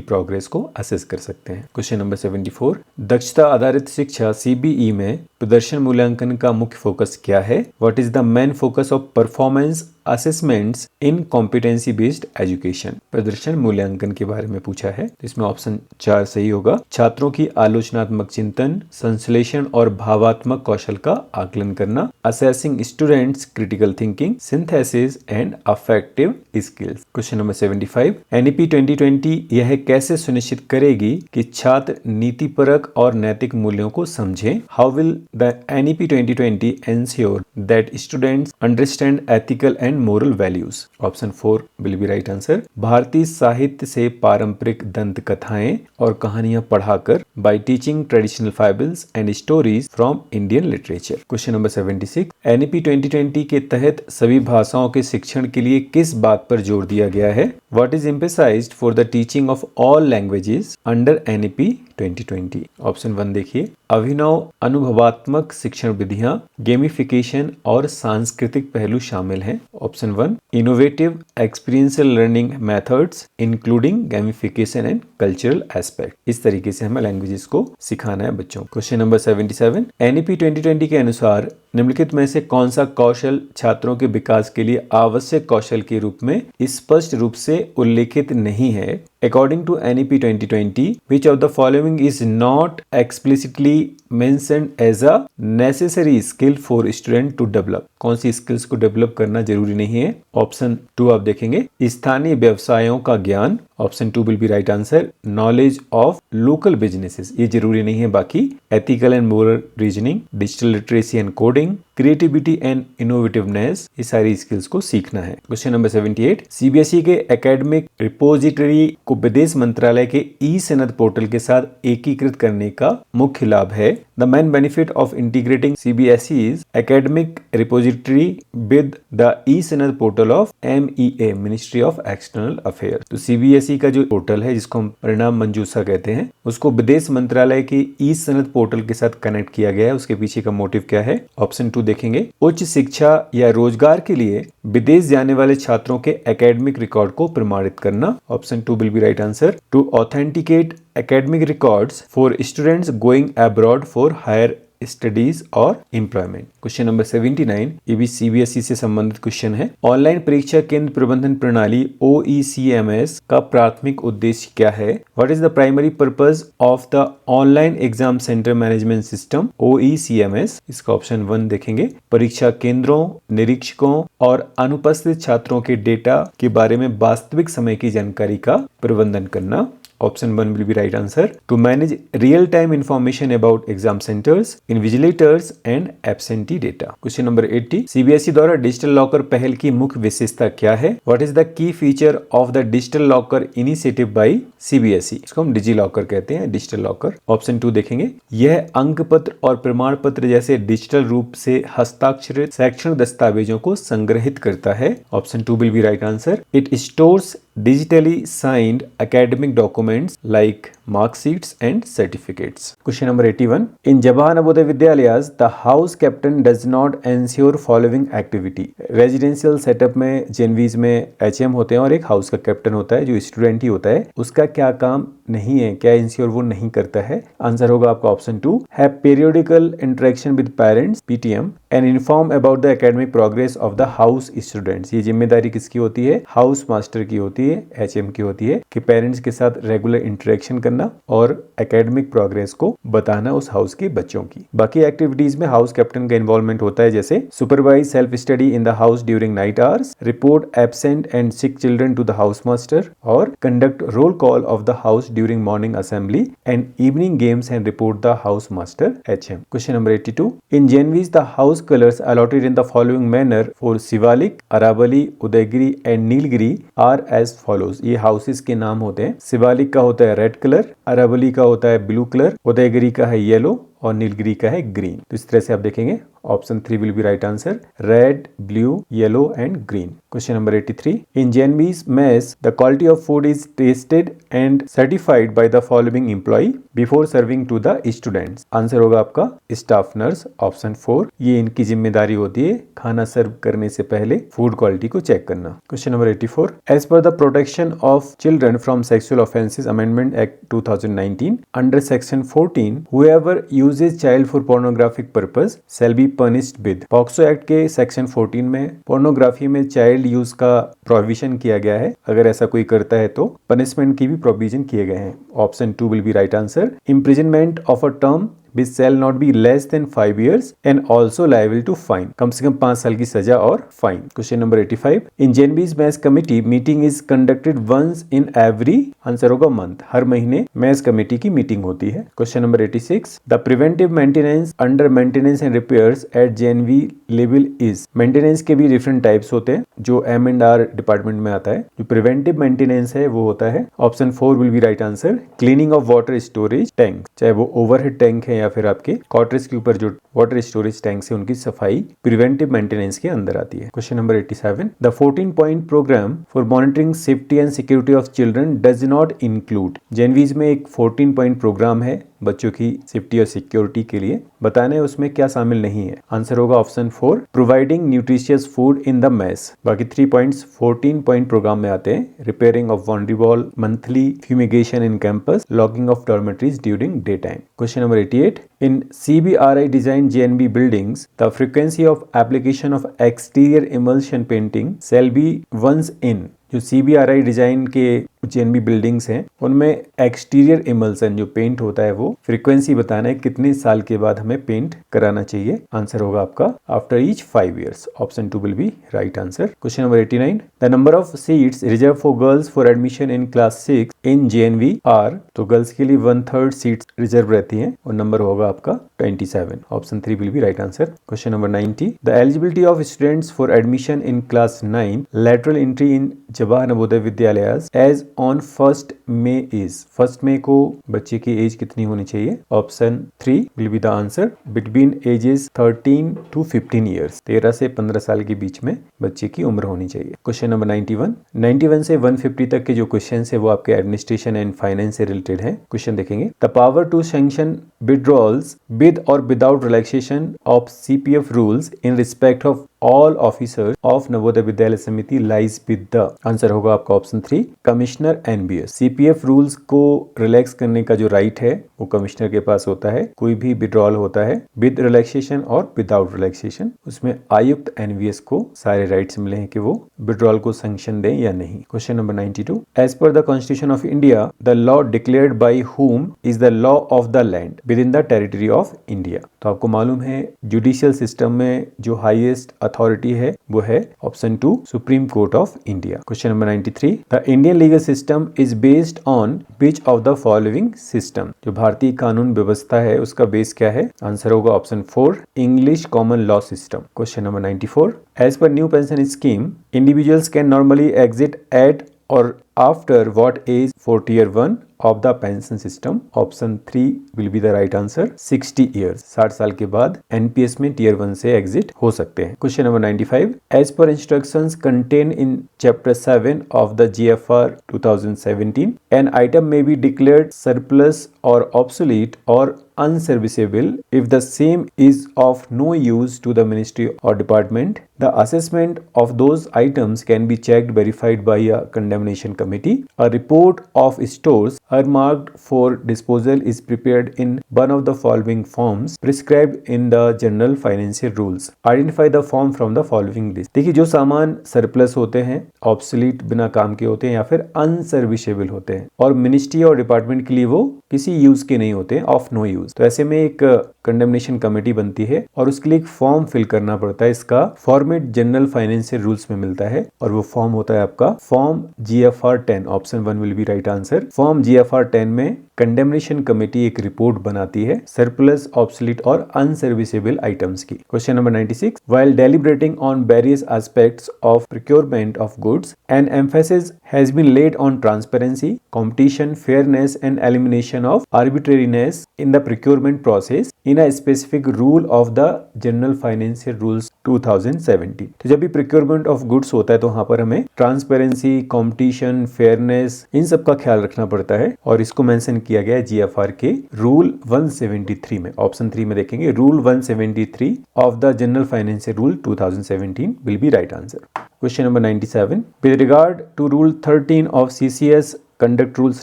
प्रोग्रेस को असेस कर सकते हैं। Question number 74। दक्षता आधारित शिक्षा CBE में प्रदर्शन मूल्यांकन का मुख्य फोकस क्या है? What is the main focus of performance assessments in competency based education? प्रदर्शन मूल्यांकन के बारे में पूछा है, इसमें ऑप्शन 4 सही होगा। छात्रों की आलोचनात्मक चिंतन, संश्लेषण और भावात्मक कौशल का आकलन करना, assessing students critical thinking, synthesis and affective skills. Question number 75। NEP 2020 यह कैसे सुनिश्चित करेगी कि छात्र नीतिपरक और नैतिक मूल्यों को समझें? How will the NEP 2020 ensure that students understand ethical and moral values? Option 4 will be right answer. भारतीय साहित्य से पारंपरिक दंत कथाएं और कहानियां पढ़ाकर by teaching traditional fables and stories from Indian literature. Question number 76. NEP 2020 के तहत सभी भाषाओं के शिक्षण के लिए किस बात पर जोर दिया गया है? What is emphasized for the teaching of all languages under NEP 2020? Option 1 देखिए। अभिनव अनुभवात्मक शिक्षण विधियां, गेमिफिकेशन और सांस्कृतिक पहलू शामिल हैं। Option 1। Innovative experiential learning methods including gamification and cultural aspect. इस तरीके से हमें लैंग्वेजेस को सिखाना है बच्चों। Question number 77। NEP 2020 के अनुसार निम्नलिखित में से कौन सा कौशल छात्रों के विकास के लिए आवश्यक कौशल के रूप में स्पष्ट रूप से उल्लेखित नहीं है? According to NEP 2020, which of the following is not explicitly mentioned as a necessary skill for student to develop? कौन सी स्किल्स को डेवलप करना जरूरी नहीं है? ऑप्शन 2 आप देखेंगे। स्थानीय व्यवसायों का ज्ञान। Option 2 will be right answer. Knowledge of local businesses, ये जरूरी नहीं है। बाकी ethical and moral reasoning, digital literacy and coding, creativity and innovativeness, ये सारी स्किल्स को सीखना है। Question number 78। CBSE के एकेडमिक रिपोजिटरी को विदेश मंत्रालय के ई-सनद पोर्टल के साथ एकीकृत करने का मुख्य लाभ है। The main benefit of integrating CBSE's academic repository with the e-Sanad portal of MEA ministry of external affair. तो CBSE का जो पोर्टल है जिसको हम परिणाम मंजूसा कहते हैं, उसको विदेश मंत्रालय के ई-सनद पोर्टल के साथ कनेक्ट किया गया है। उसके पीछे का मोटिव क्या है? ऑप्शन 2 देखेंगे। उच्च शिक्षा या रोजगार के लिए विदेश जाने वाले छात्रों के एकेडमिक रिकॉर्ड को प्रमाणित करना। Option 2 will be right answer. To authenticate academic records for students going abroad for higher studies और एम्प्लॉयमेंट। क्वेश्चन नंबर 79, ये भी CBSE से संबंधित क्वेश्चन है। ऑनलाइन परीक्षा केंद्र प्रबंधन प्रणाली OECMS का प्राथमिक उद्देश्य क्या है? What is the primary purpose of the online exam centre management system OECMS? इसका ऑप्शन 1 देखेंगे। परीक्षा केंद्रों, निरीक्षकों और अनुपस्थित छात्रों के डेटा के बारे में वास्तविक समय की जानकारी का प्रबंधन करना। Option 1 will be right answer. To manage real-time information about exam centers, invigilators and absentee data. Question number 80. CBSE द्वारा डिजिटल लॉकर पहल की मुख्य विशेषता क्या है? What is the key feature of the digital locker initiative by CBSE? इसको हम डिजी लॉकर कहते हैं, डिजिटल लॉकर। ऑप्शन 2 देखेंगे। यह अंक पत्र और प्रमाण पत्र जैसे डिजिटल रूप से हस्ताक्षरित शैक्षणिक दस्तावेजों को संग्रहित करता है। Option 2 will be right answer. It stores digitally signed academic documents documents like mark sheets and certificates. Question number 81. In Jawahar Navodaya Vidyalayas, the house captain does not ensure following activity. Residential setup में जेएनवीज में एचएम होते हैं और एक हाउस का कैप्टन होता है जो स्टूडेंट ही होता है, उसका क्या काम नहीं है, क्या इंश्योर वो नहीं करता है? आंसर होगा आपका option 2, have periodical interaction with parents PTM and inform about the academic progress of the house students. ये जिम्मेदारी किसकी होती है? हाउस मास्टर की होती है, एचएम की होती है कि पेरेंट्स के साथ रेगुलर इंटरेक्शन करना और एकेडमिक प्रोग्रेस को बताना उस हाउस के बच्चों की। बाकी एक्टिविटीज में हाउस कैप्टन का इन्वॉल्वमेंट होता है, जैसे supervise self study in the house during night hours, report absent and sick children to the house master, और conduct roll call of the house during morning assembly and evening games and report the house master HM. Question number 82. In JNVs the house colours allotted in the following manner for Shivalik, Aravali, Udaygiri and Nilgiri are as follows. ये हाउसेस के नाम होते हैं। शिवालिक का होता है रेड कलर, अरावली का होता है ब्लू कलर, उदयगिरी का है येलो और नीलगिरी का है ग्रीन। तो इस तरह से आप देखेंगे option 3 will be right answer, red, blue, yellow and green. Question number 83. In JNVs mess the quality of food is tested and certified by the following employ before serving to the students. Answer होगा आपका स्टाफ नर्स, ऑप्शन 4। ये इनकी जिम्मेदारी होती है खाना सर्व करने से पहले फूड क्वालिटी को चेक करना। Question number 84. As per the protection of children from sexual offences amendment act 2019 under section 14 whoever uses child for pornographic purpose shall be punished with. POCSO act के सेक्शन 14 में पोर्नोग्राफी में चाइल्ड यूज का प्रोविजन किया गया है। अगर ऐसा कोई करता है तो पनिशमेंट की भी प्रोविजन किए गए हैं। Option 2 will be right answer, imprisonment of a term which shall not be less than 5 years and also liable to fine। कम से कम 5 साल की सजा और fine. Question number 85. In JNVs mess committee meeting is conducted once in every, answer होगा मंथ। हर महीने मैस कमेटी की मीटिंग होती है। Question number 86. The preventive maintenance under maintenance and repairs at JNV level is. Maintenance के भी डिफरेंट टाइप्स होते हैं जो M&R डिपार्टमेंट में आता है। जो प्रिवेंटिव मेंटेनेंस है वो होता है, option 4 will be right answer, cleaning of water storage tank, चाहे वो ओवरहेड टैंक है या फिर आपके क्वार्टर्स के ऊपर जो वाटर स्टोरेज टैंक्स है उनकी सफाई प्रिवेंटिव मेंटेनेंस के अंदर आती है। Question number 87. The 14 point programme for monitoring safety and security of children does not include. JNVs में एक 14 पॉइंट प्रोग्राम है बच्चों की सेफ्टी और सिक्योरिटी के लिए, बताना है उसमें क्या शामिल नहीं है। आंसर होगा option 4, providing nutritious food in the mess. बाकी 3 पॉइंट्स 14 पॉइंट प्रोग्राम में आते हैं, repairing of boundary wall, monthly fumigation in campus, locking of dormitories during day time. Question number 88. In CBRI designed JNB buildings, the frequency of application of exterior emulsion painting shall be once in। जो CBRI डिजाइन के जेएनबी बिल्डिंग्स हैं उनमें एक्सटीरियर इमल्सन जो पेंट होता है वो फ्रीक्वेंसी बताना है कितने साल के बाद हमें पेंट कराना चाहिए। आंसर होगा आपका after each 5 years। Option 2 will be right answer. Question number 89. The number of seats reserved for girls for admission in class 6 in JNV are. तो गर्ल्स के लिए 1/3 सीट्स रिजर्व रहती हैं और नंबर होगा आपका 27। Option 3 will be right answer. Question number 90. The eligibility of students for admission in class 9 lateral entry in Jawahar Navodaya Vidyalayas as on 1 May is. 1 May को बच्चे की एज कितनी होनी चाहिए? Option 3 will be the answer, between ages 13 to 15 years। 13 से 15 साल के बीच में बच्चे की उम्र होनी चाहिए। क्वेश्चन नंबर 91 से 150 तक के जो क्वेश्चन है वो आपके एडमिनिस्ट्रेशन एंड फाइनेंस से रिलेटेड है। क्वेश्चन देखेंगे, the power to sanction withdrawals with और without relaxation of CPF rules in respect of all officers of Navodaya Vidyalaya Samiti lies with the. Answer होगा आपका option 3, commissioner NBS। CPF rules को रिलैक्स करने का जो राइट है वो कमिश्नर के पास होता है। कोई भी विड्रॉल होता है विद रिलैक्सेशन और विदाउट रिलैक्सेशन, उसमें आयुक्त NBS को सारे राइट्स मिले हैं कि वो विड्रॉल को सैंक्शन दें या नहीं। Question number 92. As per the constitution of India the law declared by whom is the law of the land within the territory of India. तो आपको मालूम है जुडिशियल सिस्टम में जो हाईएस्ट अथॉरिटी है वो है option 2, supreme court of India. Question number 93. The Indian legal system is based on which of the following system. जो भारतीय कानून व्यवस्था है उसका बेस क्या है? आंसर होगा option 4, English common law system. Question number 94. As per new pension scheme individuals can normally exit at or after what age for tier 1 of the pension system? Option 3 will be the right answer, 60 years. 60 साल के बाद NPS में tier 1 से exit हो सकते हैं. Question number 95. As per instructions contained in chapter 7 of the GFR 2017, an item may be declared surplus or obsolete or unserviceable if the same is of no use to the ministry or department. The assessment of those items can be checked, verified by a condemnation committee. A report of stores earmarked for disposal is prepared in one of the following forms prescribed in the general financial rules. Identify the form from the following list. देखिए, जो सामान सरप्लस होते हैं, ऑब्सोलीट बिना काम के होते हैं या फिर अनसर्विसेबल होते हैं और मिनिस्ट्री और डिपार्टमेंट के लिए वो किसी यूज के नहीं होते हैं, ऑफ नो यूज, तो ऐसे में एक कंडेमनेशन कमेटी बनती है और उसके लिए एक फॉर्म फिल करना पड़ता है. इसका फॉर्मेट जनरल फाइनेंशियल रूल्स में मिलता है और वो फॉर्म होता है आपका form GFR 10. Option 1 will be right answer. Form GFR 10 में कंडेमनेशन कमेटी एक रिपोर्ट बनाती है सरप्लस, ऑब्सोलीट और अनसर्विसेबल आइटम्स की. Question number 96. While deliberating on various aspects of procurement of goods, an emphasis has been laid on transparency, competition, fairness and elimination of arbitrariness in the procurement process in a specific rule of the General Financial Rules 2017. तो जब भी प्रोक्योरमेंट ऑफ गुड्स होता है तो वहां पर हमें ट्रांसपेरेंसी, कंपटीशन, फेयरनेस, इन सब का ख्याल रखना पड़ता है और इसको मेंशन किया गया है GFR के रूल 173 में. ऑप्शन 3 में देखेंगे, rule 173 of the general financial rule 2017 will be right answer. Question number 97. With regard to Rule 13 of CCS Conduct Rules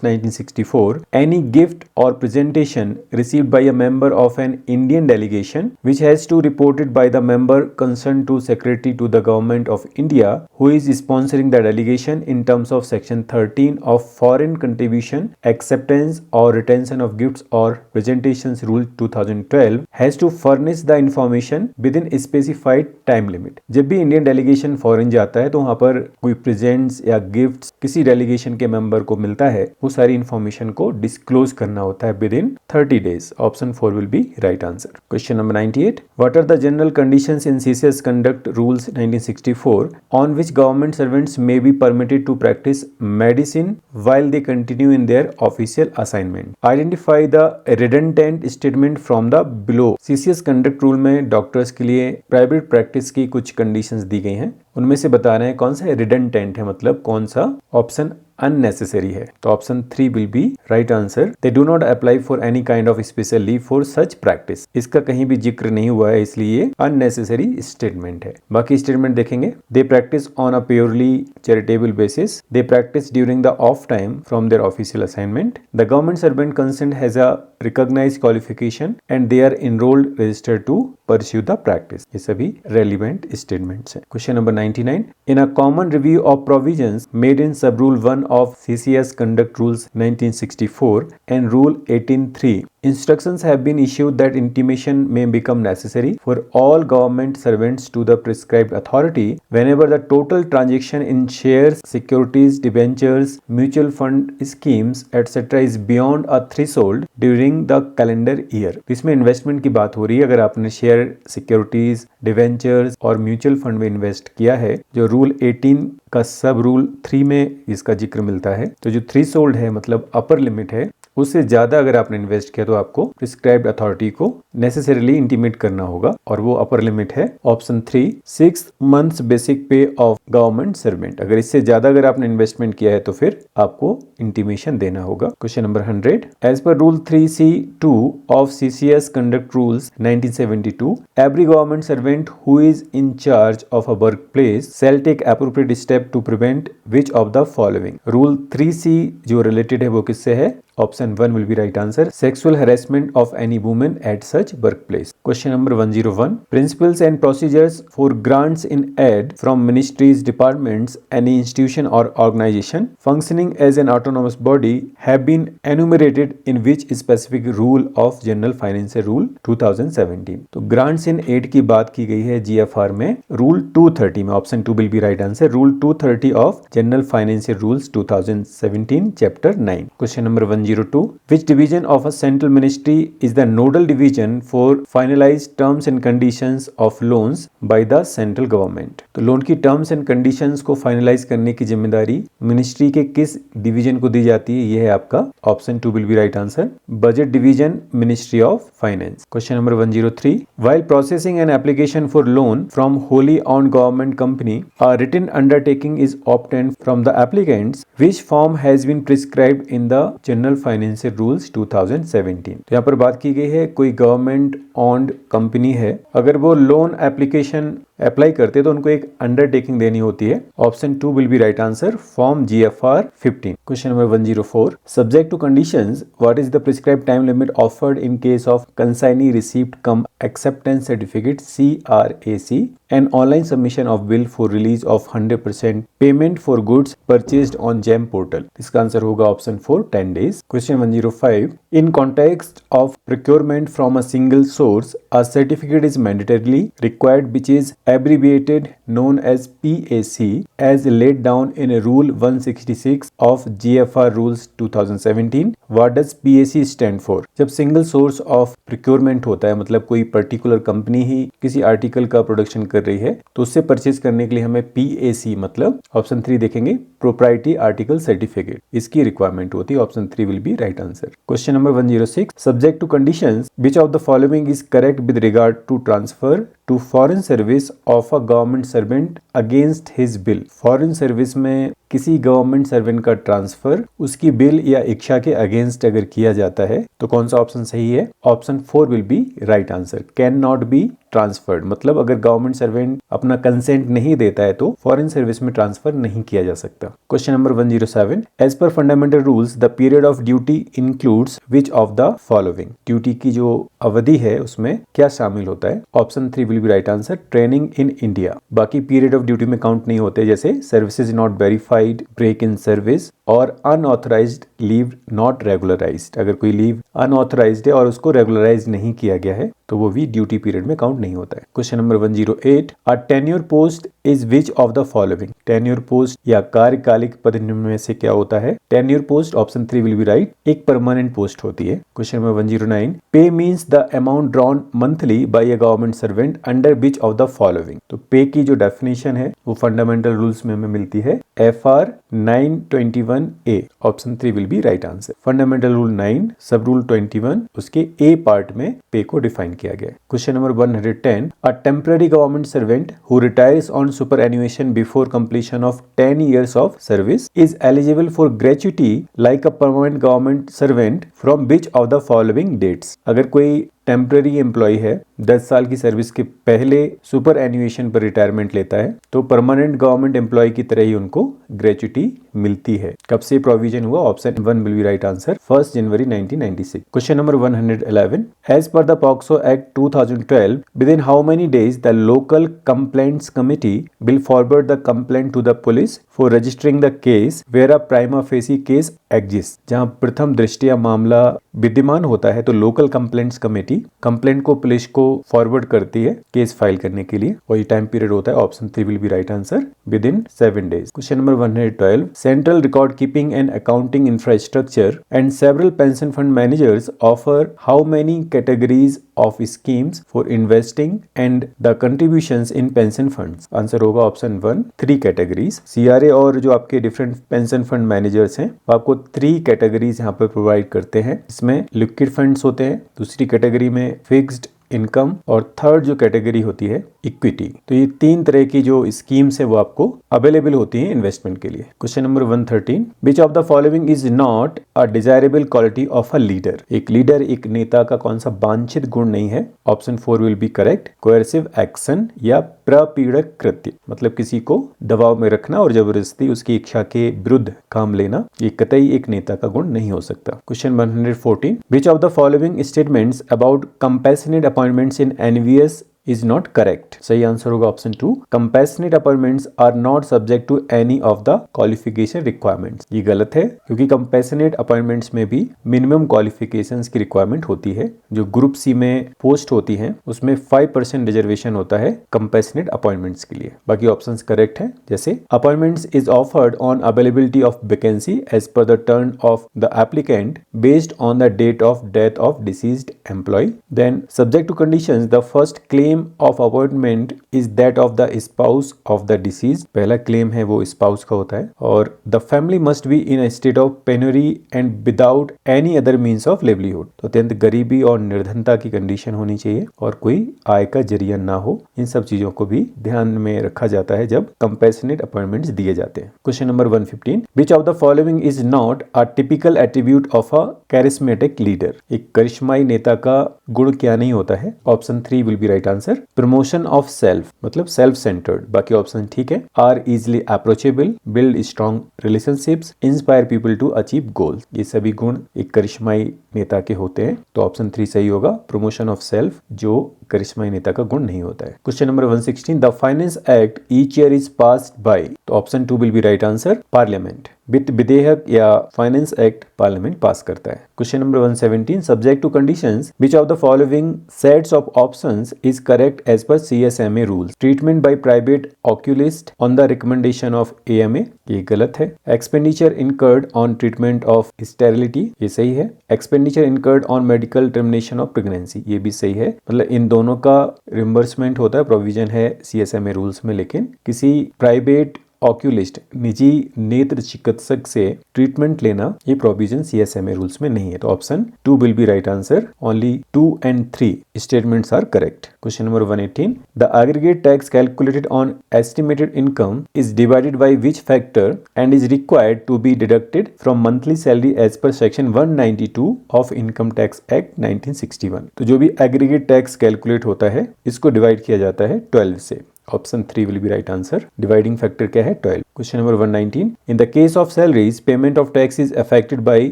1964, any gift or presentation received by a member of an Indian delegation which has to reported by the member concerned to Secretary to the Government of India who is sponsoring the delegation in terms of Section 13 of Foreign Contribution, Acceptance or Retention of Gifts or Presentations Rule 2012 has to furnish the information within a specified time limit. जब भी इंडियन डेलीगेशन फॉरेन जाता है तो वहाँ पर कोई प्रेजेंट्स या गिफ्ट्स किसी डेलीगेशन के मेंबर को मिलता है, वो सारी इंफॉर्मेशन को डिस्क्लोज करना होता है within 30 days. Option 4 will be right answer. Question number 98. What are the general conditions in CCS conduct rules 1964 on which government servants may be permitted to practise medicine while they continue in their official assignment? Identify the redundant statement from the below. CCS conduct rule में डॉक्टर्स के लिए प्राइवेट प्रैक्टिस की कुछ कंडीशंस दी गई हैं, उनमें से बता रहे हैं कौन सा रिडंडेंट है, मतलब कौन सा ऑप्शन अननेसेसरी है. तो option 3 will be right answer. They do not apply for any kind of special leave for such practice. इसका कहीं भी जिक्र नहीं हुआ है, इसलिए अननेसेसरी स्टेटमेंट है. बाकी स्टेटमेंट देखेंगे. They practice on a purely charitable basis. They practice during the off time from their official assignment. The government servant consent has a recognized qualification and they are enrolled registered to pursue the practice. ये सभी relevant statements हैं. Question number 99. In a common review of provisions made in sub rule 1 of CCS Conduct Rules 1964 and Rule 18(3), instructions have been issued that intimation may become necessary for all government servants to the prescribed authority whenever the total transaction in shares, securities, debentures, mutual fund schemes, etc. is beyond a threshold during the calendar year. इसमें इन्वेस्टमेंट की बात हो रही है. अगर आपने शेयर, सिक्योरिटीज, डिवेंचर्स और म्यूचुअल फंड में इन्वेस्ट किया है, जो रूल 18 का सब रूल 3 में इसका जिक्र मिलता है, तो जो थ्रेशोल्ड है मतलब अपर लिमिट है, उससे ज्यादा अगर आपने इन्वेस्ट किया तो आपको प्रिस्क्राइब्ड अथॉरिटी को नेसेसरीली इंटीमेट करना होगा और वो अपर लिमिट है ऑप्शन 3, 6 months बेसिक पे ऑफ गवर्नमेंट सर्वेंट. अगर इससे ज्यादा अगर आपने इन्वेस्टमेंट किया है तो फिर आपको इंटीमेशन देना होगा. Question number 100. As per rule 3C2 of CCS conduct rules 1972, every government servant who is in charge of a work place shall take appropriate step to prevent which of the following. Rule 3C जो रिलेटेड है वो किससे है? Option 1 will be right answer. Sexual harassment of any woman at such workplace. Question number 101. Principles and procedures for grants in aid from ministries, departments, any institution or organization functioning as an autonomous body have been enumerated in which specific rule of General Financial Rule 2017. तो grants in aid की बात की गई है GFR में Rule 230 में. Option 2 will be right answer. Rule 230 of General Financial Rules 2017 Chapter 9. Question number 102. 2, which division of a central ministry is the nodal division for finalized terms and conditions of loans by the central government? तो लोन की टर्म्स एंड कंडीशंस को फाइनलाइज करने की जिम्मेदारी मिनिस्ट्री के किस डिवीजन को दी जाती है? ये है आपका option 2 will be right answer, budget division, ministry of finance. Question number 103, while processing an application for loan from wholly owned government company, a written undertaking is obtained from the applicants, which form has been prescribed in the General Financial Rules 2017। तो यहाँ पर बात की गई है कोई गवर्नमेंट ओन्ड कंपनी है, अगर वो लोन एप्लीकेशन अप्लाई करते तो उनको एक अंडरटेकिंग देनी होती है। Option 2 will be right answer, form GFR 15। Question number 104, subject to conditions, what is the prescribed time limit offered in case of consignee receipt come acceptance certificate CRAC and online submission of bill for release of 100% payment for goods purchased on GEM portal? इसका आंसर होगा option 4, 10 days। Question 105, in context of procurement from a single source, a certificate is mandatorily required which is abbreviated known as PAC as laid down in Rule 166 of GFR Rules 2017। What does PAC stand for? जब सिंगल सोर्स ऑफ प्रोक्योरमेंट होता है, मतलब कोई पर्टिकुलर कंपनी ही किसी आर्टिकल का प्रोडक्शन कर रही है, तो उससे परचेज करने के लिए हमें PAC मतलब ऑप्शन 3 देखेंगे, प्रोप्राइटरी आर्टिकल सर्टिफिकेट, इसकी रिक्वायरमेंट होती है। Option 3 will be right answer. Question number 106, subject to conditions, which of the following is correct with regard to transfer to foreign service of a government servant against his will? Foreign service में किसी गवर्नमेंट सर्वेंट का ट्रांसफर उसकी बिल या इच्छा के अगेंस्ट अगर किया जाता है तो कौन सा ऑप्शन सही है? Option 4 will be right answer, can not be transferred, मतलब अगर गवर्नमेंट सर्वेंट अपना कंसेंट नहीं देता है तो फॉरेन सर्विस में ट्रांसफर नहीं किया जा सकता। Question number 107, as per fundamental rules the period of duty includes which of the following? Duty की जो अवधि है उसमें क्या शामिल होता है? Option 3 will be right answer, training in India. बाकी पीरियड ऑफ ड्यूटी में काउंट नहीं होते, जैसे services not verified, break in service और अनऑथराइज्ड लीव नॉट रेगुलराइज्ड। अगर कोई लीव अनऑथराइज्ड है और उसको रेगुलराइज नहीं किया गया है तो वो भी ड्यूटी पीरियड में काउंट नहीं होता है। Question number 108, a tenure post is which of the following? Tenure post या कार्यकालिक पद निम्न में से क्या होता है? Tenure post option 3 will be right, एक परमानेंट पोस्ट होती है। Question number 109, pay means the amount drawn monthly by a government servant under which of the following? तो पे की जो डेफिनेशन है वो फंडामेंटल रूल्स में हमें मिलती है, FR 921A। Option 3 will be right answer. Fundamental rule 9 सब रूल 21 उसके A पार्ट में पे को डिफाइन किया गया है। Question number 110, a temporary government servant who retires on superannuation before completion of 10 years of service is eligible for gratuity like a permanent government servant from which of the following dates? अगर कोई टेम्पररी एम्प्लॉय है, 10 साल की सर्विस के पहले सुपर एनुएशन पर रिटायरमेंट लेता है, तो परमानेंट गवर्नमेंट एम्प्लॉय की तरह ही उनको ग्रेच्युटी मिलती है। कब से प्रोविजन हुआ? Option 1 will be right answer, 1 January 1996। Question number 111, as per the POCSO act 2012 within how many days the local complaints committee will forward the complaint to the police for registering the case where a prima facie case exist? जहां प्रथम दृष्टया मामला विद्यमान होता है तो लोकल कंप्लेंट्स कमेटी कंप्लेंट को पुलिस को फॉरवर्ड करती है केस फाइल करने के लिए, और ये टाइम पीरियड होता है। Option 3 will be right answer, with in 7 days। Question number 112, central record keeping and accounting infrastructure and several pension fund managers offer how many categories of schemes for investing and the contributions in pension funds? Answer होगा ऑप्शन 1, 3 कैटेगरीज। CRA और जो आपके डिफरेंट पेंशन फंड मैनेजर्स हैं वो आपको 3 कैटेगरीज यहाँ पर प्रोवाइड करते हैं। इसमें लिक्विड फंड्स होते हैं, दूसरी कैटेगरी में फिक्स्ड इनकम, और थर्ड जो कैटेगरी होती है इक्विटी। तो ये 3 तरह की जो स्कीम्स है वो आपको अवेलेबल होती हैं इन्वेस्टमेंट के लिए। Question number 113, which of the following is not a desirable quality of a leader? एक लीडर, एक नेता का कौन सा वांछित गुण नहीं है? Option 4 will B correct, coercive action या प्रपीड़क कृत्य, मतलब किसी को दबाव में रखना और जबरदस्ती उसकी इच्छा के विरुद्ध काम लेना, ये कतई एक नेता का गुण नहीं हो सकता। Question 114, which of the following statements about compassionate appointments in NVS is not correct. सही आंसर होगा option 2, compassionate appointments are not subject to any of the qualification requirements. ये गलत है क्योंकि कंपैशनेट अपॉइंटमेंट्स में भी मिनिमम क्वालिफिकेशंस की रिक्वायरमेंट होती है। जो ग्रुप सी में पोस्ट होती है उसमें 5% रिजर्वेशन होता है कंपैशनेट अपॉइंटमेंट्स के लिए। बाकी ऑप्शंस करेक्ट है, जैसे appointments is offered on availability of vacancy as per the turn of the applicant based on the date of death of deceased employ. Then subject to conditions the first claim of appointment is that of the spouse of the deceased. पहला क्लेम है वो स्पाउस का होता है। और the family must be in a state of penury and without any other means of livelihood. तो अत्यंत गरीबी और निर्धनता की कंडीशन होनी चाहिए और कोई आय का जरिया ना हो। इन सब चीजों को भी ध्यान में रखा जाता है जब कंपैशनेट अपॉइंटमेंट्स दिए जाते हैं। Question number 115, which of the following is not a typical attribute of a charismatic leader. एक करिश्माई नेता का गुण क्या नहीं होता है? Option 3 will be right answer. Promotion of self, मतलब सेल्फ सेंटर्ड। बाकी ऑप्शन ठीक है। Are easily approachable, build strong relationships, inspire people to achieve goals. ये सभी गुण एक करिश्माई नेता के होते हैं, तो ऑप्शन 3 सही होगा। प्रमोशन ऑफ सेल्फ जो करिश्माई नेता का गुण नहीं होता है। Question number 116, the finance act each year is passed by. तो option 2 will be right answer, parliament. वित्त विधेयक या फाइनेंस एक्ट पार्लियामेंट पास करता है। Question number 117, subject to conditions which of the following sets of options is correct as per CSMA rules. Treatment by private oculist on the recommendation of AMA, ये गलत है। Expenditure incurred on treatment of sterility, ये सही है। Expenditure incurred on medical termination of pregnancy, ये भी सही है। मतलब इन दोनों का रिम्बर्समेंट होता है, प्रोविजन है CSMA रूल्स में, लेकिन किसी प्राइवेट ऑक्यूलिस्ट निजी नेत्र चिकित्सक से ट्रीटमेंट लेना ये प्रोविजन CSMA रूल्स में नहीं है। तो option 2 will be right answer. Only 2 and 3 statements are correct. Question number 118, the aggregate tax calculated on estimated income is divided by which factor and is required to be deducted from monthly salary as per section 192 of income tax act 1961। तो जो भी एग्रीगेट टैक्स कैलकुलेट होता है इसको डिवाइड किया जाता है 12 से। Option 3 will be right answer. Dividing factor क्या है? 12। Question number 119, in the case of salaries payment of tax is affected by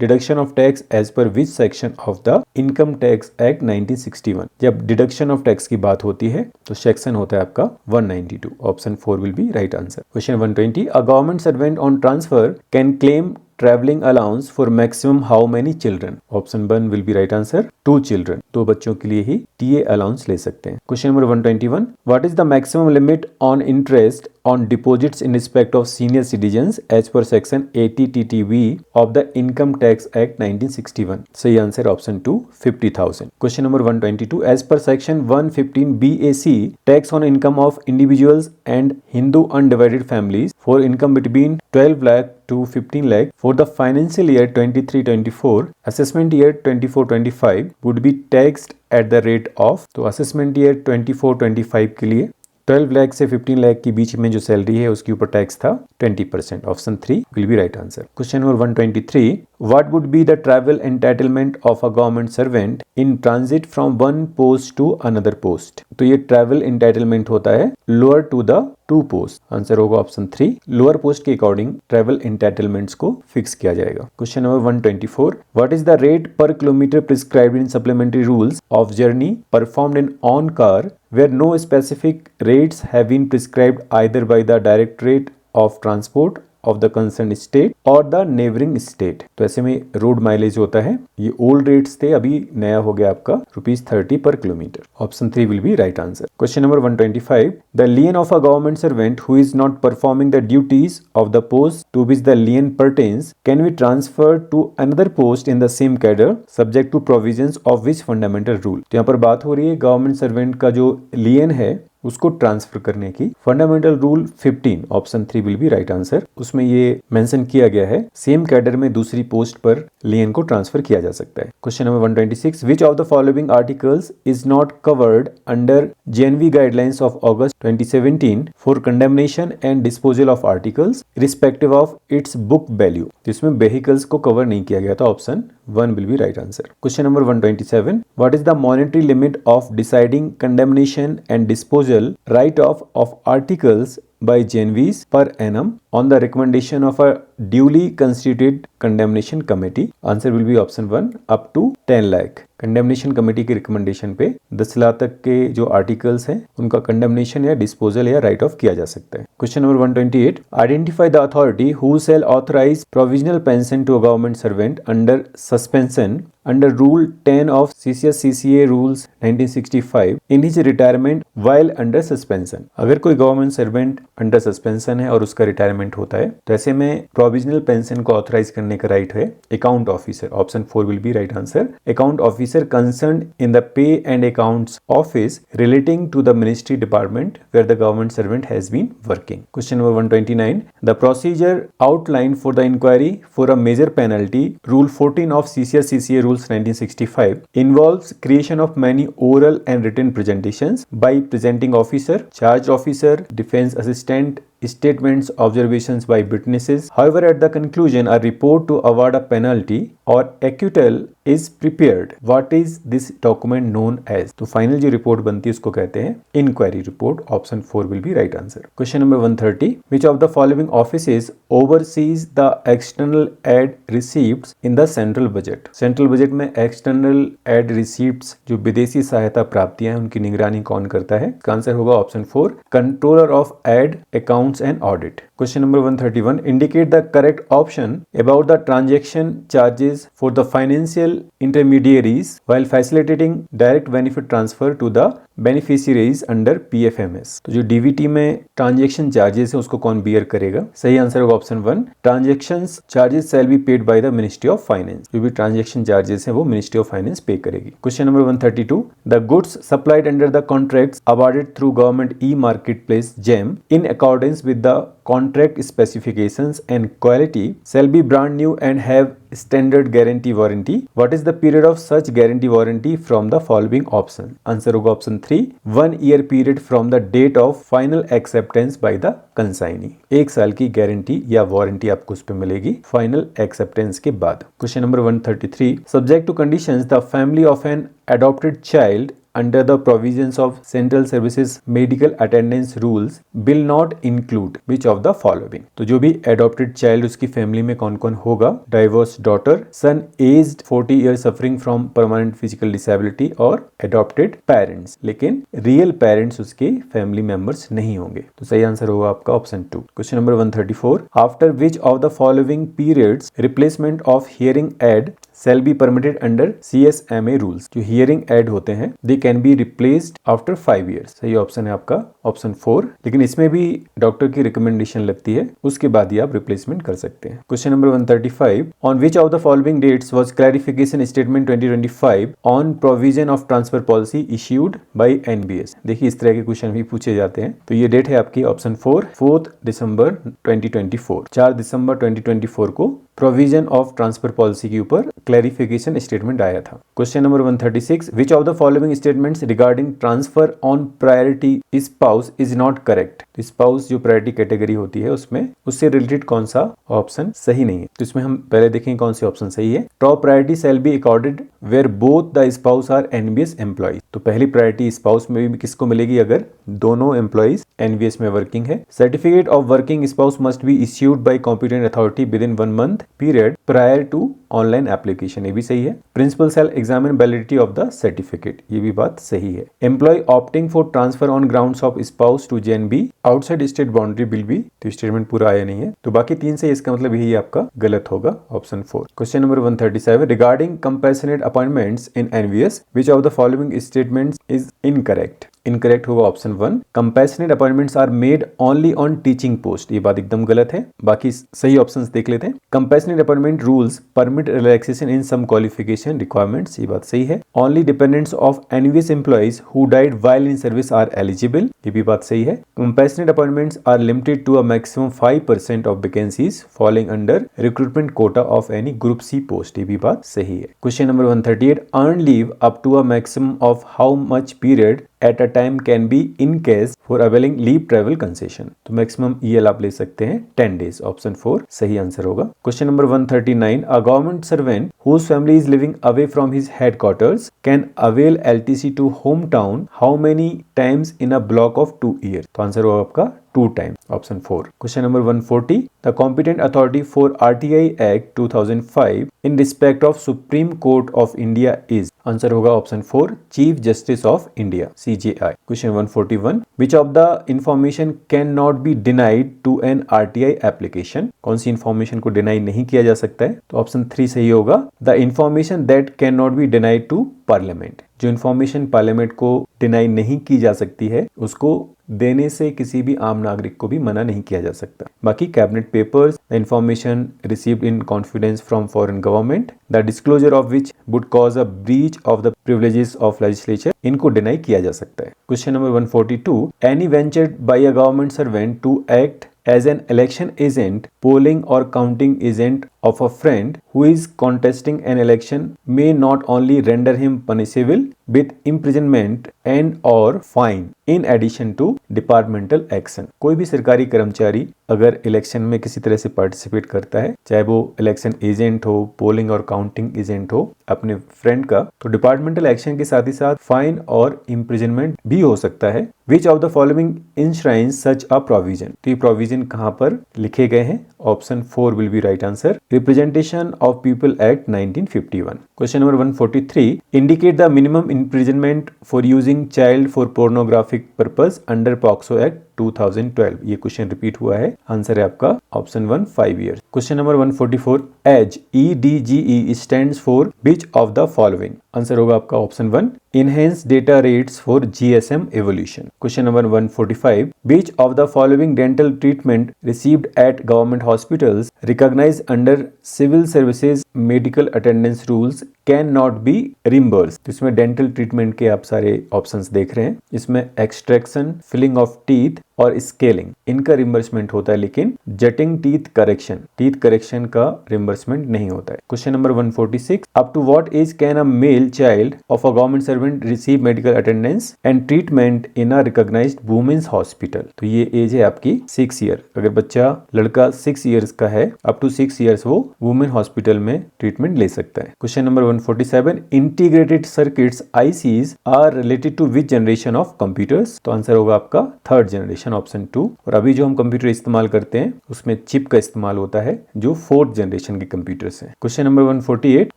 deduction of tax as per which section of the income tax act 1961। जब डिडक्शन ऑफ टैक्स की बात होती है तो सेक्शन होता है आपका 192। Option 4 will be right answer. Question 120, a government servant on transfer can claim travelling allowance for maximum how many children. Option 1 will be right answer, 2 children. 2 बच्चों के लिए ही TA अलाउंस ले सकते हैं। Question number 121, what is the maximum limit on interest on deposits in respect of senior citizens as per section 80 TTV of the income tax act 1961। सही answer option 2, 50,000। Question number 122, as per section 115 BAC tax on income of individuals and Hindu undivided families for income between 12 lakh to 15 lakh for the financial year 23-24, assessment year 24-25 would be taxed at the rate of। तो assessment year 24-25 के लिए 12 लाख से 15 लाख के बीच में जो सैलरी है उसके ऊपर टैक्स था 20%। Option 3 will be right answer. Question number 123, what would be the travel entitlement of a government servant in transit from one post to another post. तो ये ट्रैवल एंटाइटलमेंट होता है lower to the 2 post. Answer होगा ऑप्शन 3, लोअर पोस्ट के अकॉर्डिंग ट्रैवल एंटाइटलमेंट्स को फिक्स किया जाएगा। Question number 124, what is the rate per kilometre prescribed in supplementary rules of journey performed in on car where no specific rates have been prescribed either by the Directorate of Transport of the concern state और द नेबरिंग स्टेट। तो ऐसे में रोड माइलेज होता है, ये ओल्ड रेट्स थे, अभी नया हो गया आपका ₹30 per kilometre. Option 3 will be right answer. Question number 125, the lien of a government servant who is not performing the duties of the post to which the lien pertains can be transfer to another post in the same cadre subject to provisions of which fundamental rule. तो यहाँ पर बात हो रही है गवर्नमेंट सर्वेंट का जो लियन है उसको ट्रांसफर करने की। Fundamental rule 15 option 3 will be right answer. उसमें ये मेंशन किया गया है सेम कैडर में दूसरी पोस्ट पर लियन को ट्रांसफर किया जा सकता है। Question number 126, which of the following articles is not covered under JNV guidelines of August 2017 for condemnation and disposal of articles respective of its book value. जिसमें व्हीकल्स को कवर नहीं किया गया था। Option 1 will be right answer. Question number 127, what is the monetary limit of deciding condemnation and disposal right of articles by JNVs per annum on the recommendation of a duly constituted condemnation committee. Answer will be option 1, up to 10 lakh. Condemnation committee की रिकमेंडेशन पे 10 लाख तक के जो आर्टिकल्स हैं उनका कंडेमनेशन या डिस्पोजल या राइट ऑफ किया जा सकता है। Question number 128, identify the authority who shall authorise provisional pension to a government servant under suspension under Rule 10 of CCA Rules 1965 in his retirement while under suspension। अगर कोई गवर्नमेंट सर्वेंट अंडर सस्पेंशन है और उसका रिटायरमेंट होता है तो ऐसे में प्रोविजनल पेंशन को ऑथराइज करने का राइट है account officer. Option 4 will be right answer. Account officer concerned in the pay and accounts office relating to the ministry department where the government servant has been working. Question number 129, the procedure outline for the inquiry for a major penalty rule 14 of CCA Rules 1965 involves creation of many oral and written presentations by presenting officer, charged officer, defense assistant, statements, observations by witnesses. However, at the conclusion, a report to award a penalty or acquittal is prepared. What is this document known as? तो फाइनल जो रिपोर्ट बनती है उसको कहते हैं inquiry report. Option 4 will be right answer. Question number 130, which of the following offices oversees the external aid receipts in the central budget? Central budget में एक्सटर्नल एड रिसीप्ट्स जो विदेशी सहायता प्राप्तियां हैं उनकी निगरानी कौन करता है? इसका आंसर होगा option 4, controller of aid accounts and audit. Question number 131, indicate the correct option about the transaction charges for the financial intermediaries while facilitating direct benefit transfer to the beneficiaries under PFMS। तो जो DVT में ट्रांजैक्शन चार्जेस है उसको कौन बियर करेगा? सही आंसर होगा option 1, transaction charges shall be paid by the ministry of finance. जो भी ट्रांजैक्शन चार्जेस है वो मिनिस्ट्री ऑफ फाइनेंस पे करेगी। Question number 132, the goods supplied under the contracts awarded through government e-marketplace GEM in accordance with the contract specifications and quality shall be brand new and have standard guarantee warranty. What is the period of such guarantee warranty from the following option? Answer होगा option 3, 1 year period from the date of final acceptance by the consignee। 1 साल की गारंटी या वारंटी आपको उस पर मिलेगी फाइनल एक्सेप्टेंस के बाद। Question number 133, subject to conditions the family of an adopted child under the provisions of Central Services Medical Attendance Rules will not include which of the following? तो जो भी adopted child उसकी फैमिली में कौन कौन होगा? divorced daughter, son aged 40 years suffering from permanent physical disability और adopted parents। लेकिन real parents उसके family members नहीं होंगे। तो सही आंसर होगा आपका option 2। Question number 134, after which of the following periods replacement of hearing aid shall be permitted under CSMA rules? जो hearing aid होते हैं they can be replaced after 5 years। सही ऑप्शन है आपका ऑप्शन 4, लेकिन इसमें भी डॉक्टर की रिकमेंडेशन लगती है, उसके बाद ही आप रिप्लेसमेंट कर सकते हैं। Question number 135, on which of the following dates was clarification statement 2025 on provision of transfer policy issued by NBS? देखिए इस तरह के क्वेश्चन भी पूछे जाते हैं। तो ये डेट है आपकी ऑप्शन 4, 4 दिसंबर 2024। 4 दिसंबर 2024 को प्रोविजन ऑफ ट्रांसफर पॉलिसी के ऊपर क्लैरिफिकेशन स्टेटमेंट आया था। Question number 136, which of the following statements regarding transfer on priority spouse is not correct? Spouse जो प्रायोरिटी कैटेगरी होती है उसमें उससे रिलेटेड कौन सा ऑप्शन सही नहीं है? तो इसमें हम पहले देखें कौन सी ऑप्शन सही है। Top priority shall be accorded where both the spouse are NBS employees. तो पहली प्रायोरिटी स्पाउस में भी किसको मिलेगी? अगर दोनों एम्प्लॉइज NBS में वर्किंग है। Certificate of working spouse must be issued by competent authority within 1 month period prior to online application, ये भी सही है। Principal shall examine validity of the certificate, ये भी बात सही है। Employee opting for transfer on grounds of spouse to JNB outside state boundary will be, तो स्टेटमेंट पूरा आया नहीं है, तो बाकी 3 से इसका मतलब यही आपका गलत होगा option 4। Question number 137, regarding compassionate appointments in NVS which of the following statements is incorrect? Incorrect होगा option 1, compassionate appointments are made only on teaching post, ये बात एकदम गलत है। बाकी सही ऑप्शंस देख लेते हैं। Compassionate appointment rules permit relaxation in some qualification requirements, ये बात सही है। Only dependants of NVS employees who died while in service are eligible, ये भी बात सही है। Compassionate appointments are limited to a maximum 5% of vacancies falling under recruitment quota of any group C post, ये भी बात सही है। Question number 138, earn leave up to a maximum of how much period at a time can be in case for availing leave travel concession? तो मैक्सिमम EL आप ले सकते हैं 10 days, ऑप्शन 4 सही आंसर होगा। Question number 139, a government servant whose family is living away from his headquarters can avail LTC to hometown how many times in a block of 2 years? तो आंसर होगा आपका 2 times, option 4. Question number 140. The competent authority for RTI Act 2005 in respect of Supreme Court of India is, answer होगा option 4, chief justice of India, CJI. Question 141. Which of the information cannot be denied to an RTI application? कौन सी इंफॉर्मेशन को डिनाई नहीं किया जा सकता है? तो ऑप्शन 3 सही होगा, the information that can not be denied to parliament. जो इंफॉर्मेशन पार्लियामेंट को डिनाई नहीं की जा सकती है उसको देने से किसी भी आम नागरिक को भी मना नहीं किया जा सकता. बाकी cabinet papers, the information received in confidence from foreign government, the disclosure of which would cause a breach of the privileges of legislature, इनको डिनाई किया जा सकता है. Question number 142. Any ventured by a government servant to act as an election agent, polling or counting agent of a friend who is contesting an election may not only render him punishable with imprisonment and or fine in addition to departmental action. कोई भी सरकारी कर्मचारी अगर इलेक्शन में किसी तरह से पार्टिसिपेट करता है, चाहे वो इलेक्शन एजेंट हो, पोलिंग और काउंटिंग एजेंट हो अपने फ्रेंड का, तो डिपार्टमेंटल एक्शन के साथ ही साथ फाइन और इम्प्रिजनमेंट भी हो सकता है. Which of the following enshrines such a provision? तो ये प्रोविजन कहाँ पर लिखे गए हैं? Option 4 will be right answer. Representation of People Act 1951. Question number 143. Indicate the minimum imprisonment for using child for pornographic purpose under POCSO Act 2012. ये क्वेश्चन रिपीट हुआ है. आंसर है आपका option 1, 5 years. Question number 144. EDGE, EDGE stands for which of the following? Answer होगा आपका option 1, Enhanced Data Rates for GSM Evolution. Question number 145. Which of the following dental treatment received at government hospitals recognized under Civil Services Medical Attendance Rules can not B reimburse? तो इसमें डेंटल ट्रीटमेंट के आप सारे ऑप्शंस देख रहे हैं. इसमें एक्सट्रैक्शन, फिलिंग ऑफ टीथ और स्केलिंग, इनका रिम्बर्समेंट होता है, लेकिन जटिंग टीथ करेक्शन का रिम्बर्समेंट नहीं होता है. Question number 146. Up to what age can a male child of a government servant receive medical attendance and treatment in a recognised women's hospital? तो ये एज है आपकी 6 ईयर. अगर बच्चा लड़का 6 ईयर्स का है, अप टू 6 ईयर्स वो वुमेन हॉस्पिटल में ट्रीटमेंट ले सकता है. Question number 147. Integrated circuits ICs are related to which generation of computers? तो आंसर होगा आपका 3rd जनरेशन, ऑप्शन 2. और अभी जो हम कंप्यूटर इस्तेमाल करते हैं उसमें चिप का इस्तेमाल होता है जो 4th जनरेशन के कंप्यूटर्स हैं. Question number 148.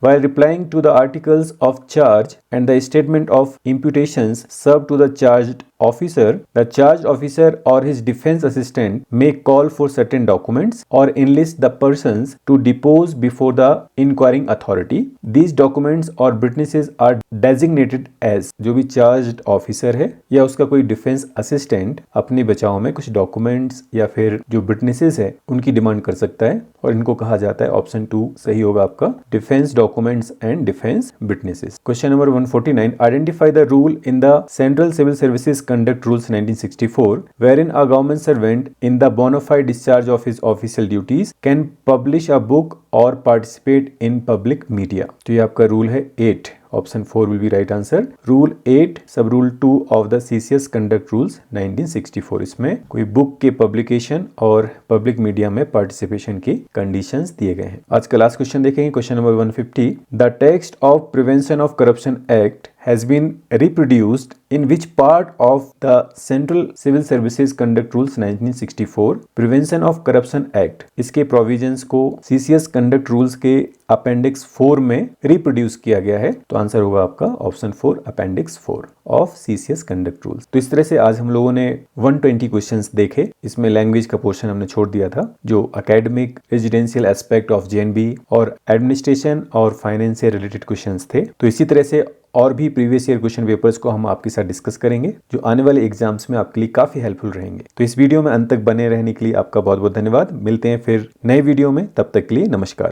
While replying to the articles of charge and the statement of imputations served to the charged officer, the charged officer or his defense assistant may call for certain documents or enlist the persons to depose before the inquiring authority. These documents or witnesses are designated as, जो भी चार्ज्ड ऑफिसर है या उसका कोई डिफेंस असिस्टेंट अपने बचाव में कुछ डॉक्यूमेंट्स या फिर जो विटनेसेस है उनकी डिमांड कर सकता है, और इनको कहा जाता है, ऑप्शन 2 सही होगा आपका, defence documents and defence witnesses. Question number 149. Identify the rule in the central civil services Conduct Rules 1964, wherein a government servant in the bona fide discharge of his official duties can publish a book or participate in public media. तो ये आपका रूल है 8. Option 4 will be right answer. Rule 8 सब rule 2 of the CCS conduct rules 1964. इसमें कोई बुक के पब्लिकेशन और पब्लिक मीडिया में पार्टिसिपेशन की कंडीशंस दिए गए हैं. आज का लास्ट क्वेश्चन देखेंगे. Question number 150. The text of prevention of corruption act has been reproduced in which part of the Central Civil Services Conduct Rules 1964? Prevention of Corruption Act, इसके प्रोविजंस को CCS कंडक्ट रूल्स के अपेंडिक्स 4 में रिप्रोड्यूस किया गया है. तो आंसर होगा आपका option 4, appendix 4 of CCS conduct rules. तो इस तरह से आज हम लोगों ने 120 क्वेश्चंस देखे. इसमें लैंग्वेज का पोर्शन हमने छोड़ दिया था, जो academic, residential aspect of JNB और एडमिनिस्ट्रेशन और फाइनेंस से रिलेटेड क्वेश्चंस थे. तो इसी तरह से और भी प्रीवियस ईयर क्वेश्चन पेपर्स को हम आपके साथ डिस्कस करेंगे, जो आने वाले एग्जाम्स में आपके लिए काफी हेल्पफुल रहेंगे. तो इस वीडियो में अंत तक बने रहने के लिए आपका बहुत बहुत धन्यवाद. मिलते हैं फिर नए वीडियो में, तब तक के लिए नमस्कार.